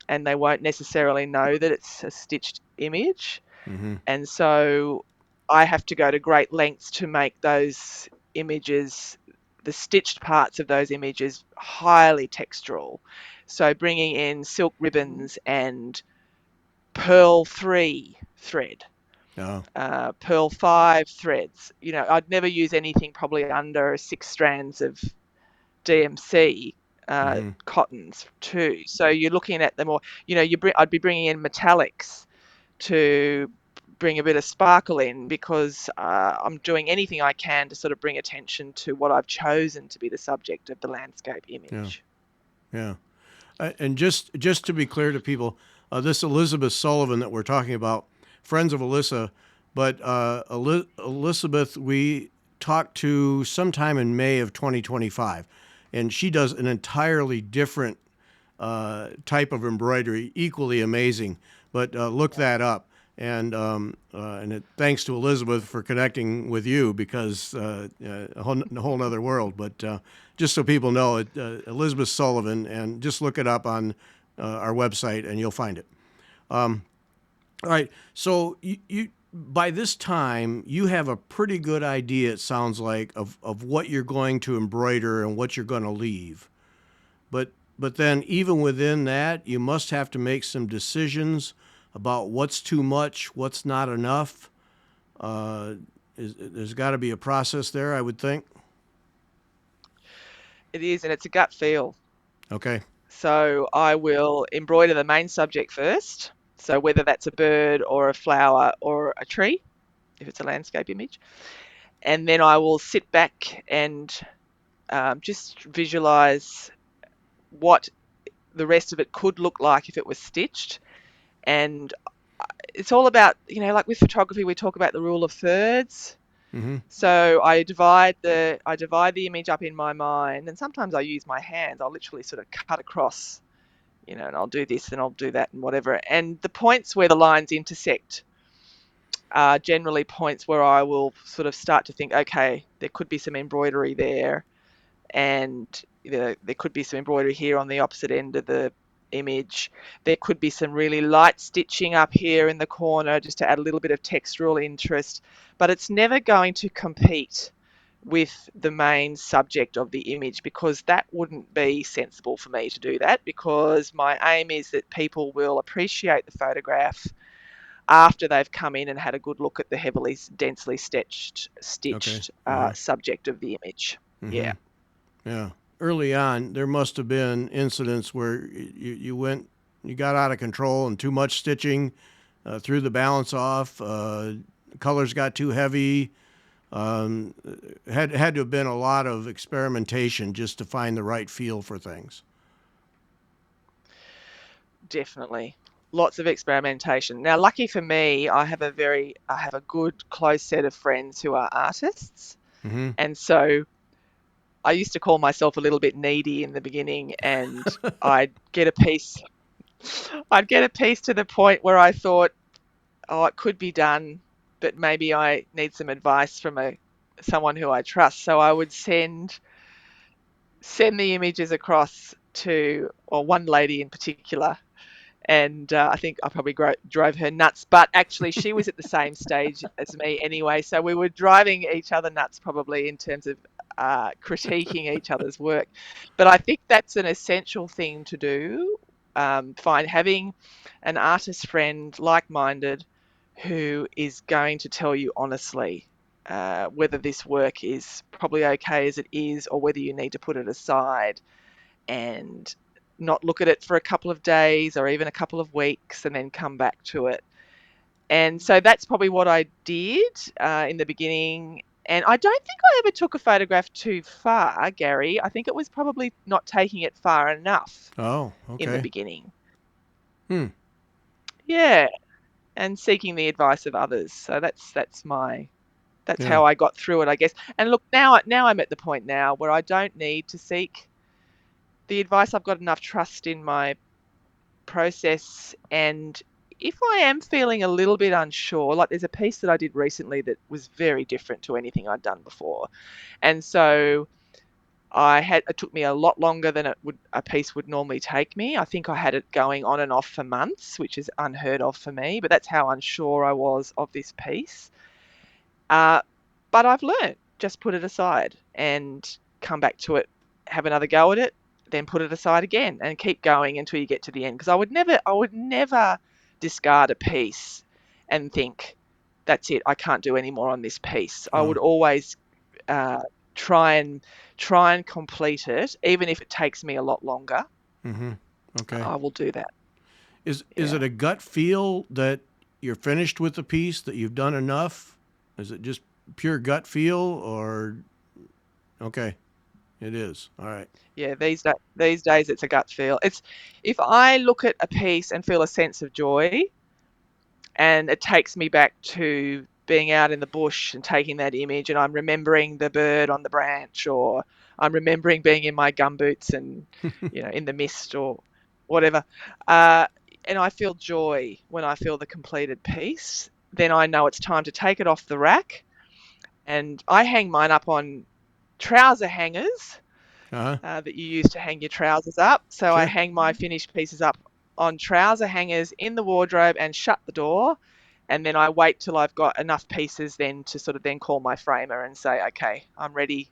Speaker 3: and they won't necessarily know that it's a stitched image.
Speaker 1: Mm-hmm.
Speaker 3: And so I have to go to great lengths to make those images, the stitched parts of those images, highly textural. So bringing in silk ribbons and pearl 3 thread,
Speaker 1: Oh.
Speaker 3: pearl 5 threads. I'd never use anything probably under 6 strands of DMC
Speaker 1: Mm-hmm.
Speaker 3: cottons too. So you're looking at the more, I'd be bringing in metallics to bring a bit of sparkle in because I'm doing anything I can to sort of bring attention to what I've chosen to be the subject of the landscape
Speaker 1: Yeah.
Speaker 3: image.
Speaker 1: Yeah. And just to be clear to people, this Elizabeth Sullivan that we're talking about, friends of Alissa, but Elizabeth, we talked to sometime in May of 2025, and she does an entirely different type of embroidery, equally amazing. But look that up. Thanks to Elizabeth for connecting with you because a whole nother world. But just so people know, Elizabeth Sullivan, and just look it up on our website and you'll find it. All right. So you by this time you have a pretty good idea, it sounds like, of what you're going to embroider and what you're going to leave. But then even within that, you must have to make some decisions about what's too much, what's not enough. There's got to be a process there, I would think.
Speaker 3: It is, and it's a gut feel.
Speaker 1: Okay.
Speaker 3: So I will embroider the main subject first. So whether that's a bird or a flower or a tree, if it's a landscape image, and then I will sit back and just visualize what the rest of it could look like if it was stitched. And it's all about, like with photography, we talk about the rule of thirds.
Speaker 1: Mm-hmm.
Speaker 3: So I divide the image up in my mind, and sometimes I use my hands. I'll literally sort of cut across, and I'll do this and I'll do that and whatever. And the points where the lines intersect are generally points where I will sort of start to think, okay, there could be some embroidery there, and there could be some embroidery here on the opposite end of the image. There could be some really light stitching up here in the corner just to add a little bit of textural interest, but it's never going to compete with the main subject of the image because that wouldn't be sensible for me to do that, because my aim is that people will appreciate the photograph after they've come in and had a good look at the heavily densely
Speaker 1: Okay.
Speaker 3: stitched
Speaker 1: Uh-huh.
Speaker 3: subject of the image.
Speaker 1: Mm-hmm.
Speaker 3: Yeah.
Speaker 1: Yeah. Early on, there must have been incidents where you got out of control and too much stitching threw the balance off. Colors got too heavy. Um, had to have been a lot of experimentation just to find the right feel for things.
Speaker 3: Definitely. Lots of experimentation. Now, lucky for me, I have a good close set of friends who are artists.
Speaker 1: Mm-hmm.
Speaker 3: And so I used to call myself a little bit needy in the beginning, and I'd get a piece I'd get a piece to the point where I thought, oh, it could be done, but maybe I need some advice from someone who I trust. So I would send the images across to, or one lady in particular, and I think I probably drove her nuts. But actually, she was at the same stage as me anyway, so we were driving each other nuts probably in terms of critiquing each other's work. But I think that's an essential thing to do. Having an artist friend, like-minded, who is going to tell you honestly whether this work is probably okay as it is, or whether you need to put it aside and not look at it for a couple of days or even a couple of weeks and then come back to it. And so that's probably what I did in the beginning. And I don't think I ever took a photograph too far, Gary. I think it was probably not taking it far enough
Speaker 1: Oh,
Speaker 3: in the
Speaker 1: okay.
Speaker 3: beginning.
Speaker 1: Hmm.
Speaker 3: Yeah, and seeking the advice of others. So that's
Speaker 1: Yeah.
Speaker 3: how I got through it, I guess. And look, now I'm at the point now where I don't need to seek the advice. I've got enough trust in my process, and if I am feeling a little bit unsure, like there's a piece that I did recently that was very different to anything I'd done before. And so it took me a lot longer than a piece would normally take me. I think I had it going on and off for months, which is unheard of for me, but that's how unsure I was of this piece. Uh, but I've learned, just put it aside and come back to it, have another go at it, then put it aside again and keep going until you get to the end. Because I would never discard a piece and think, that's it, I can't do any more on this piece. I would
Speaker 1: Oh,
Speaker 3: always uh, try and complete it, even if it takes me a lot longer.
Speaker 1: mm-hmm. Okay.
Speaker 3: I will do that.
Speaker 1: Is it
Speaker 3: Yeah.
Speaker 1: a gut feel that you're finished with the piece, that you've done enough? Is it just pure gut feel, or okay, it is. All right.
Speaker 3: Yeah, these days it's a gut feel. It's if I look at a piece and feel a sense of joy, and it takes me back to being out in the bush and taking that image, and I'm remembering the bird on the branch, or I'm remembering being in my gumboots and in the mist or whatever, uh, and I feel joy when I feel the completed piece. Then I know it's time to take it off the rack, and I hang mine up on trouser hangers
Speaker 1: Uh-huh.
Speaker 3: that you use to hang your trousers up. So I
Speaker 1: Sure.
Speaker 3: hang my finished pieces up on trouser hangers in the wardrobe and shut the door. And then I wait till I've got enough pieces then to sort of then call my framer and say, okay, I'm ready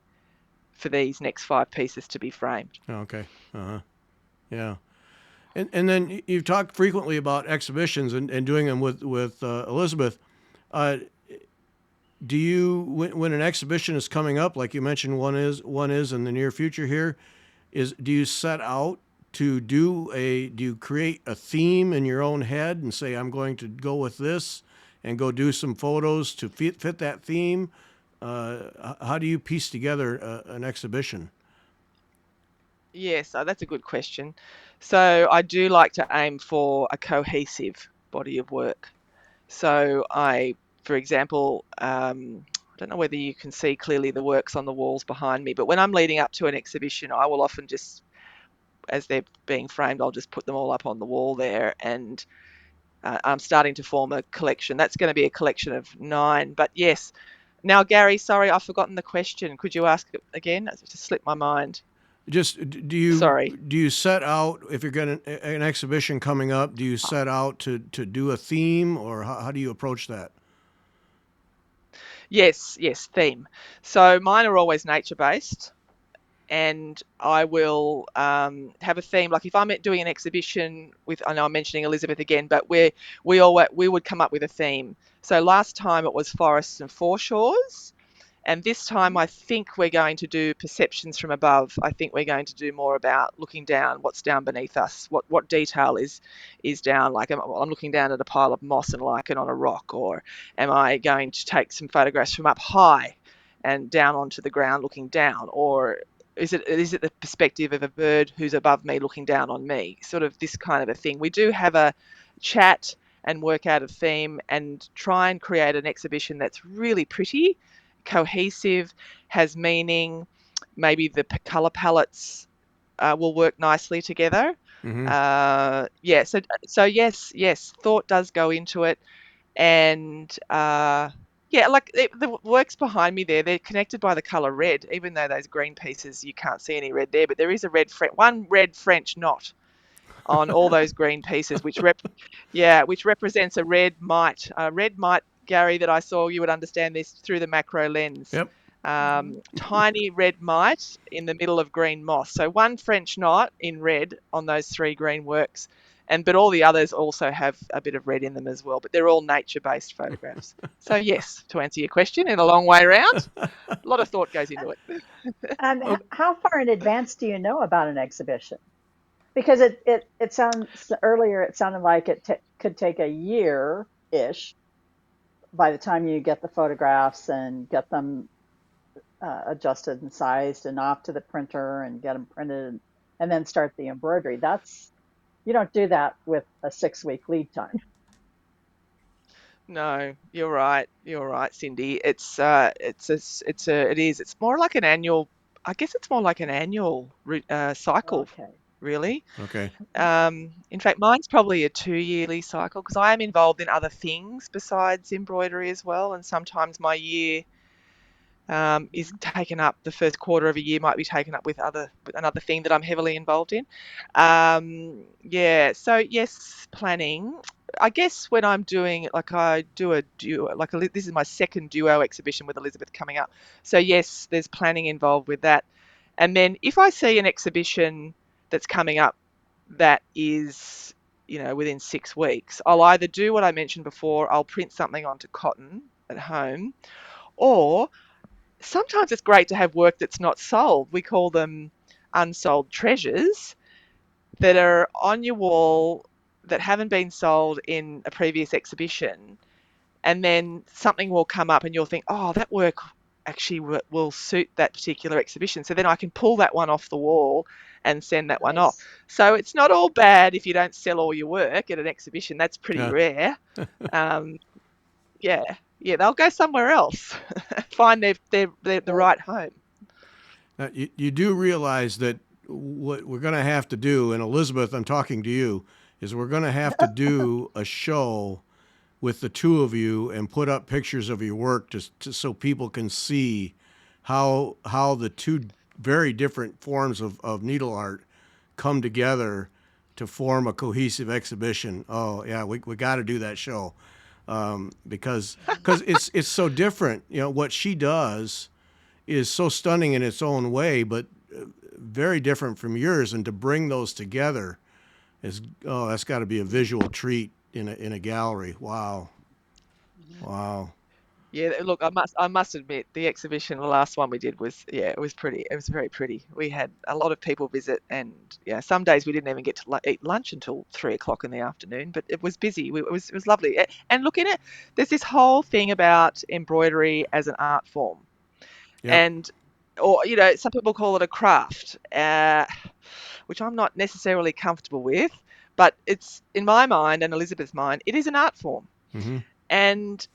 Speaker 3: for these next 5 pieces to be framed.
Speaker 1: Okay. Uh-huh. Yeah. And then you've talked frequently about exhibitions and doing them with Elizabeth. Uh, do you when an exhibition is coming up, like you mentioned, one is in the near future here, do you set out to do you create a theme in your own head and say, I'm going to go with this, and go do some photos to fit that theme? How do you piece together an exhibition?
Speaker 3: Yes, that's a good question. So I do like to aim for a cohesive body of work. So for example, I don't know whether you can see clearly the works on the walls behind me, but when I'm leading up to an exhibition, I will often just, as they're being framed, I'll just put them all up on the wall there, and I'm starting to form a collection. That's going to be a collection of 9. But yes, now Gary, sorry, I've forgotten the question. Could you ask it again? It's just slipped my mind.
Speaker 1: Just
Speaker 3: Sorry.
Speaker 1: do you set out, if you're getting an exhibition coming up? Do you set out to do a theme, or how do you approach that?
Speaker 3: Yes, theme. So mine are always nature based, and I will have a theme. Like if I'm doing an exhibition with, I know I'm mentioning Elizabeth again, but we would come up with a theme. So last time it was forests and foreshores, and this time I think we're going to do perceptions from above. I think we're going to do more about looking down, what's down beneath us, what detail is down. Like I'm looking down at a pile of moss and lichen on a rock, or am I going to take some photographs from up high and down onto the ground looking down, or is it the perspective of a bird who's above me looking down on me? Sort of this kind of a thing. We do have a chat and work out a theme and try and create an exhibition that's really pretty, cohesive, has meaning. Maybe the color palettes will work nicely together.
Speaker 1: Mm-hmm.
Speaker 3: Yeah, so yes, thought does go into it, and yeah, like the works behind me there, they're connected by the color red. Even though those green pieces you can't see any red there, but there is one red French knot on all those green pieces, which represents a red mite, Gary, that I saw. You would understand this through the macro lens.
Speaker 1: Yep.
Speaker 3: Tiny red mite in the middle of green moss. So one French knot in red on those 3 green works, but all the others also have a bit of red in them as well. But they're all nature-based photographs. So yes, to answer your question in a long way round, a lot of thought goes into it.
Speaker 2: And
Speaker 1: Oh,
Speaker 2: how far in advance do you know about an exhibition? Because it sounds earlier, it sounded like could take a year ish by the time you get the photographs and get them adjusted and sized and off to the printer and get them printed and then start the embroidery. That's You don't do that with a 6 week lead time.
Speaker 3: No, you're right. You're right, Cindy. It is. It's more like an annual. I guess it's more like an annual cycle.
Speaker 2: Okay.
Speaker 3: really.
Speaker 1: Okay.
Speaker 3: In fact, mine's probably a 2-yearly cycle because I am involved in other things besides embroidery as well, and sometimes my year is taken up. The first quarter of a year might be taken up with another thing that I'm heavily involved in. Yeah, so yes, planning. I guess when I'm doing like I do a duo, this is my second duo exhibition with Elizabeth coming up. So yes, there's planning involved with that. And then if I see an exhibition that's coming up that is, within 6 weeks, I'll either do what I mentioned before, I'll print something onto cotton at home, or sometimes it's great to have work that's not sold. We call them unsold treasures that are on your wall that haven't been sold in a previous exhibition. And then something will come up and you'll think, oh, that work actually will suit that particular exhibition. So then I can pull that one off the wall and send that one off.
Speaker 2: Nice.
Speaker 3: So it's not all bad if you don't sell all your work at an exhibition. That's pretty
Speaker 1: Yeah.
Speaker 3: rare. Um, yeah, yeah, they'll go somewhere else, find the
Speaker 2: Well,
Speaker 3: right home.
Speaker 1: Now, you do realize that what we're going to have to do, and Elizabeth, I'm talking to you, is we're going to have to do a show with the two of you and put up pictures of your work so people can see how the two very different forms of needle art come together to form a cohesive exhibition. Oh yeah, we got to do that show because it's so different. You know what she does is so stunning in its own way, but very different from yours. And to bring those together is that's got to be a visual treat in a gallery. Wow, wow.
Speaker 3: Yeah, look, I must admit the exhibition, the last one we did was, yeah, it was pretty. It was very pretty. We had a lot of people visit, and yeah, some days we didn't even get to eat lunch until 3 o'clock in the afternoon. But it was busy. It was lovely. And look in it, there's this whole thing about embroidery as an art form,
Speaker 1: Yep.
Speaker 3: and or some people call it a craft, which I'm not necessarily comfortable with. But it's in my mind and Elizabeth's mind, it is an art form,
Speaker 1: Mm-hmm.
Speaker 3: and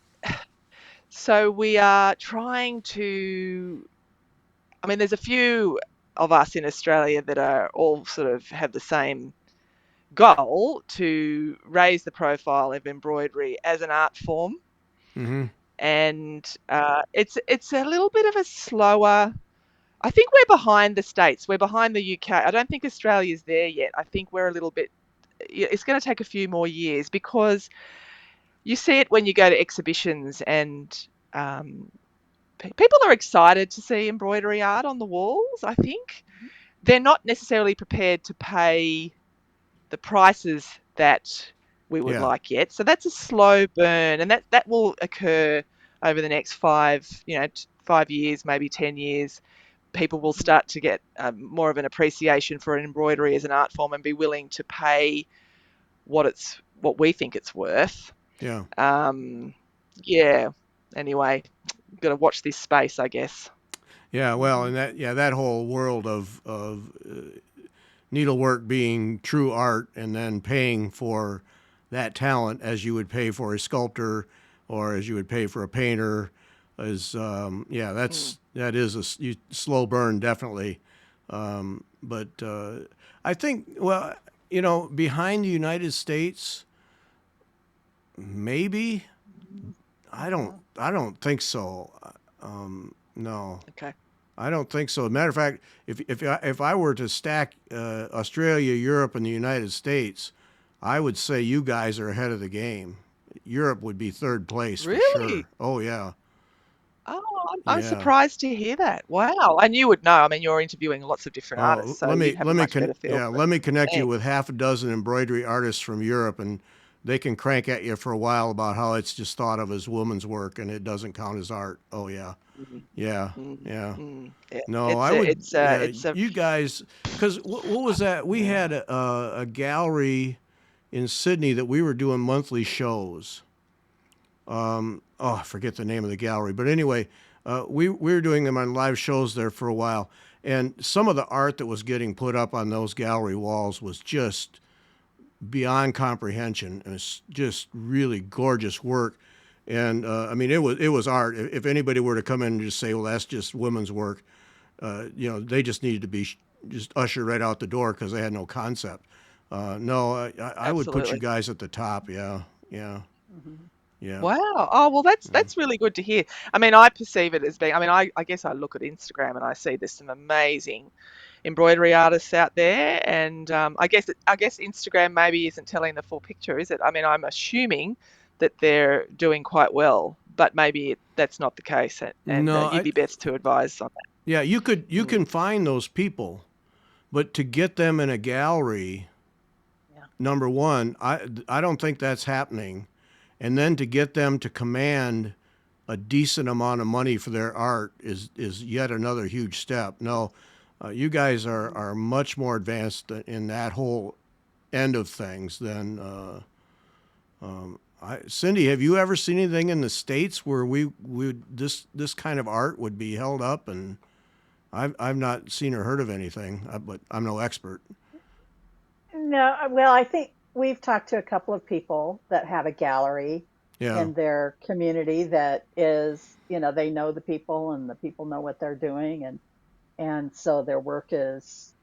Speaker 3: so we are trying to. I mean, there's a few of us in Australia that are all sort of have the same goal to raise the profile of embroidery as an art form,
Speaker 1: Mm-hmm.
Speaker 3: and it's a little bit of a slower. I think we're behind the States. We're behind the UK. I don't think Australia's there yet. I think we're a little bit. It's going to take a few more years because you see it when you go to exhibitions and people are excited to see embroidery art on the walls. I think they're not necessarily prepared to pay the prices that we would
Speaker 1: Yeah.
Speaker 3: like yet. So that's a slow burn, and that will occur over the next 5 years, maybe 10 years. People will start to get more of an appreciation for an embroidery as an art form and be willing to pay what we think it's worth.
Speaker 1: Yeah.
Speaker 3: Um, yeah. Anyway, got to watch this space, I guess.
Speaker 1: Yeah. Well, and that whole world of needlework being true art, and then paying for that talent as you would pay for a sculptor or as you would pay for a painter is
Speaker 3: Mm.
Speaker 1: that is slow burn, definitely. But I think, well, behind the United States, maybe. I don't think so. No,
Speaker 3: Okay.
Speaker 1: I don't think so. As a matter of fact, if I were to stack Australia, Europe, and the United States, I would say you guys are ahead of the game. Europe would be third place for sure.
Speaker 3: Really?
Speaker 1: Oh yeah,
Speaker 3: Oh, I'm
Speaker 1: yeah.
Speaker 3: surprised to hear that. Wow. And you would know. I mean, you're interviewing lots of different
Speaker 1: Oh,
Speaker 3: artists, so you'd have a much better feel for it
Speaker 1: let me connect
Speaker 3: than
Speaker 1: you
Speaker 3: me.
Speaker 1: with half a dozen embroidery artists from Europe, and they can crank at you for a while about how it's just thought of as woman's work and it doesn't count as art. Oh yeah,
Speaker 3: Mm,
Speaker 1: yeah,
Speaker 3: mm,
Speaker 1: yeah.
Speaker 3: Yeah.
Speaker 1: No,
Speaker 3: It's
Speaker 1: I
Speaker 3: a,
Speaker 1: would.
Speaker 3: it's a,
Speaker 1: Yeah,
Speaker 3: it's a,
Speaker 1: you guys, because what was that? We
Speaker 3: yeah.
Speaker 1: had a gallery in Sydney that we were doing monthly shows. Oh, I forget the name of the gallery, but anyway, we were doing them on live shows there for a while, and some of the art that was getting put up on those gallery walls was just beyond comprehension. It was just really gorgeous work, and I mean, it was art. If anybody were to come in and just say, "Well, that's just women's work," they just needed to be just ushered right out the door because they had no concept. No, I would put you
Speaker 3: Absolutely.
Speaker 1: guys at the top. Yeah, yeah,
Speaker 2: Hmm.
Speaker 1: yeah,
Speaker 3: Wow. Oh, well, that's
Speaker 1: yeah.
Speaker 3: that's really good to hear. I mean, I perceive it as being, I mean, I guess I look at Instagram and I see there's some amazing embroidery artists out there, and I guess Instagram maybe isn't telling the full picture, is it? I mean, I'm assuming that they're doing quite well, but maybe that's not the case, and
Speaker 1: No,
Speaker 3: you'd be best to advise on
Speaker 1: yeah, you
Speaker 3: that. Mm.
Speaker 1: can find those people, but to get them in a gallery,
Speaker 2: Yeah.
Speaker 1: number one, I don't think that's happening, and then to get them to command a decent amount of money for their art is yet another huge step. No, you guys
Speaker 2: Hmm.
Speaker 1: are much more advanced in that whole end of things than Cindy. Have you ever seen anything in the states where we would this kind of art would be held up? And I've not seen or heard of anything, but I'm no expert.
Speaker 2: No, well, I think we've talked to a couple of people that have a gallery
Speaker 1: Yeah,
Speaker 2: in their community that is, they know the people and the people know what they're doing, and so their work is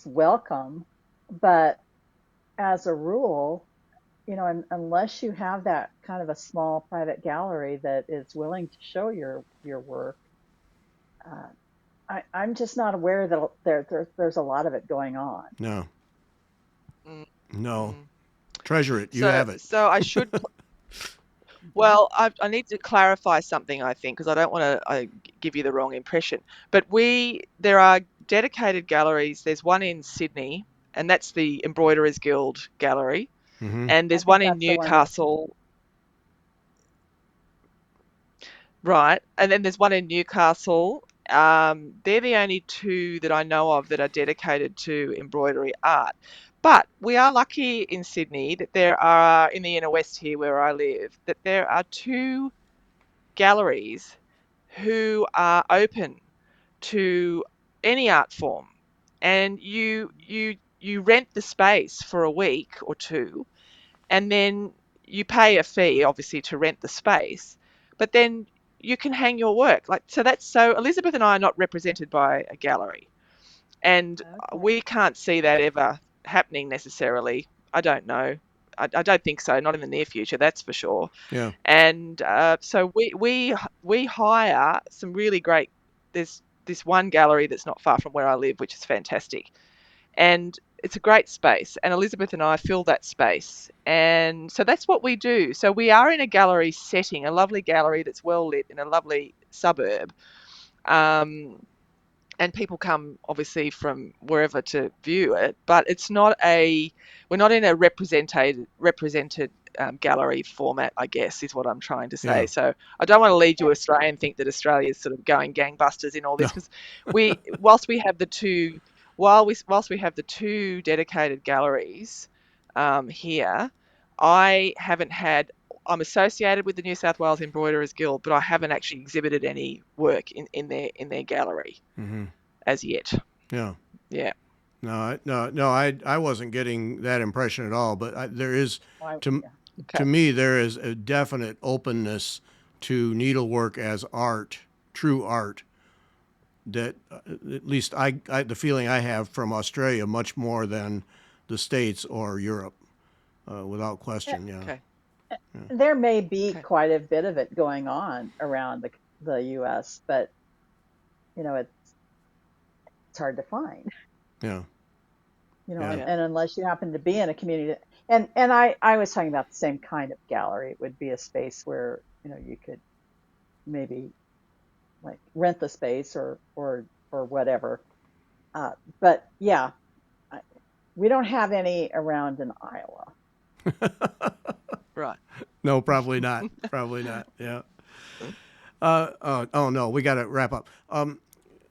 Speaker 2: welcome. But as a rule, unless you have that kind of a small private gallery that is willing to show your work, uh, I'm just not aware that there's a lot of it going on.
Speaker 1: no,
Speaker 3: Mm,
Speaker 1: no.
Speaker 3: mm.
Speaker 1: Treasure it. You
Speaker 3: So,
Speaker 1: have it.
Speaker 3: so I should.
Speaker 2: Hmm.
Speaker 3: Well, I need to clarify something, I think, because I don't want to give you the wrong impression. But there are dedicated galleries. There's one in Sydney, and that's the Embroiderers Guild Gallery.
Speaker 1: Hmm.
Speaker 3: And
Speaker 2: I
Speaker 3: there's
Speaker 2: think
Speaker 3: one in
Speaker 2: that's the one that.
Speaker 3: Newcastle, right? And then there's one in Newcastle. They're the only two that I know of that are dedicated to embroidery art. But we are lucky in Sydney that there are, in the inner west here where I live, that there are two galleries who are open to any art form, and you rent the space for a week or two, and then you pay a fee obviously to rent the space, but then you can hang your work. Like, so that's, so Elizabeth and I are not represented by a gallery, and
Speaker 2: Okay.
Speaker 3: we can't see that ever happening necessarily. I don't know. I don't think so, not in the near future, that's for sure.
Speaker 1: Yeah.
Speaker 3: And so we hire some really great. There's this one gallery that's not far from where I live, which is fantastic, and it's a great space. And Elizabeth and I fill that space, and so that's what we do. So we are in a gallery setting, a lovely gallery that's well lit in a lovely suburb. Um, and people come obviously from wherever to view it, but we're not in a represented gallery format, I guess, is what I'm trying to say.
Speaker 1: Yeah.
Speaker 3: So I don't want to lead you astray and think that Australia is sort of going gangbusters in all
Speaker 1: No.
Speaker 3: this, because we whilst we have the two whilst we have the two dedicated galleries here, I haven't had. I'm associated with the New South Wales Embroiderers Guild, but I haven't actually exhibited any work in their gallery
Speaker 1: Hmm.
Speaker 3: as yet.
Speaker 1: Yeah.
Speaker 3: Yeah.
Speaker 1: No. I wasn't getting that impression at all. But there is,
Speaker 2: Why?
Speaker 1: to
Speaker 2: Yeah.
Speaker 3: Okay.
Speaker 1: to me, there is a definite openness to needlework as art, true art. That at least the feeling I have from Australia much more than the States or Europe, without
Speaker 2: Eh,
Speaker 1: question. Yeah.
Speaker 3: Okay.
Speaker 1: Yeah.
Speaker 2: There may be
Speaker 3: Okay.
Speaker 2: quite a bit of it going on around the U.S., but it's hard to find.
Speaker 1: Yeah.
Speaker 2: And,
Speaker 1: Yeah.
Speaker 3: Yeah.
Speaker 2: and unless you happen to be in a community and I was talking about the same kind of gallery. It would be a space where, you could maybe like rent the space or whatever. But yeah, I, we don't have any around in Iowa.
Speaker 3: Right.
Speaker 1: No, probably not. Probably not. Yeah. Oh no, we got to wrap up.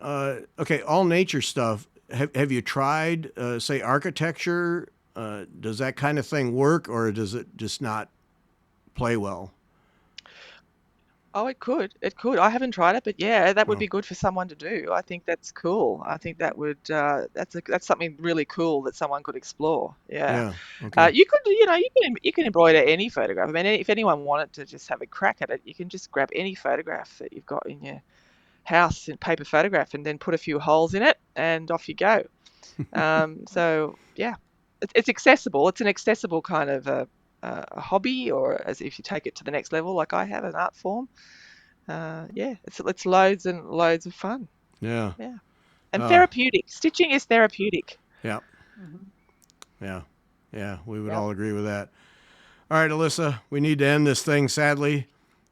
Speaker 1: Okay, all nature stuff. Have you tried, say, architecture? Does that kind of thing work, or does it just not play well?
Speaker 3: Oh, it could. It could. I haven't tried it, but yeah, that would
Speaker 1: Well,
Speaker 3: be good for someone to do. I think that's cool. I think that would that's something really cool that someone could explore. Yeah.
Speaker 1: yeah. Okay.
Speaker 3: You could, you can embroider any photograph. I mean, if anyone wanted to just have a crack at it, you can just grab any photograph that you've got in house in paper photograph and then put a few holes in it and off you go. So yeah, it's accessible. It's an accessible kind of a hobby, or as if you take it to the next level, like I have, an art form. Yeah, it's loads and loads of fun.
Speaker 1: Yeah.
Speaker 3: Yeah, and
Speaker 1: Uh,
Speaker 3: therapeutic. Stitching is therapeutic.
Speaker 1: yeah.
Speaker 2: Hmm.
Speaker 1: Yeah. Yeah. We would
Speaker 2: Yep.
Speaker 1: all agree with that. All right, Alissa, we need to end this thing, sadly,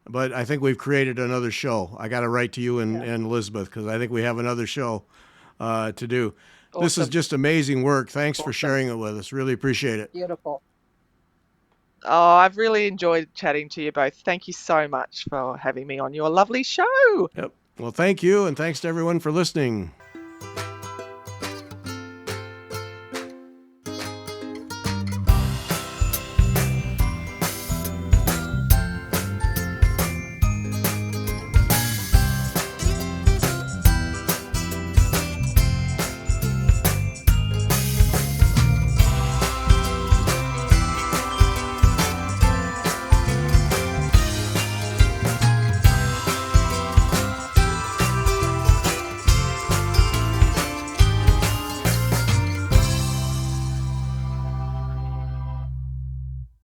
Speaker 1: but I think we've created another show. I got to write to you
Speaker 2: Yeah.
Speaker 1: and Elizabeth because I think we have another show to do. This is
Speaker 3: Awesome.
Speaker 1: just amazing work. Thanks for
Speaker 3: Awesome.
Speaker 1: sharing it with us. Really appreciate it.
Speaker 2: Beautiful.
Speaker 3: Oh, I've really enjoyed chatting to you both. Thank you so much for having me on your lovely show.
Speaker 1: Yep. Well, thank you, and thanks to everyone for listening.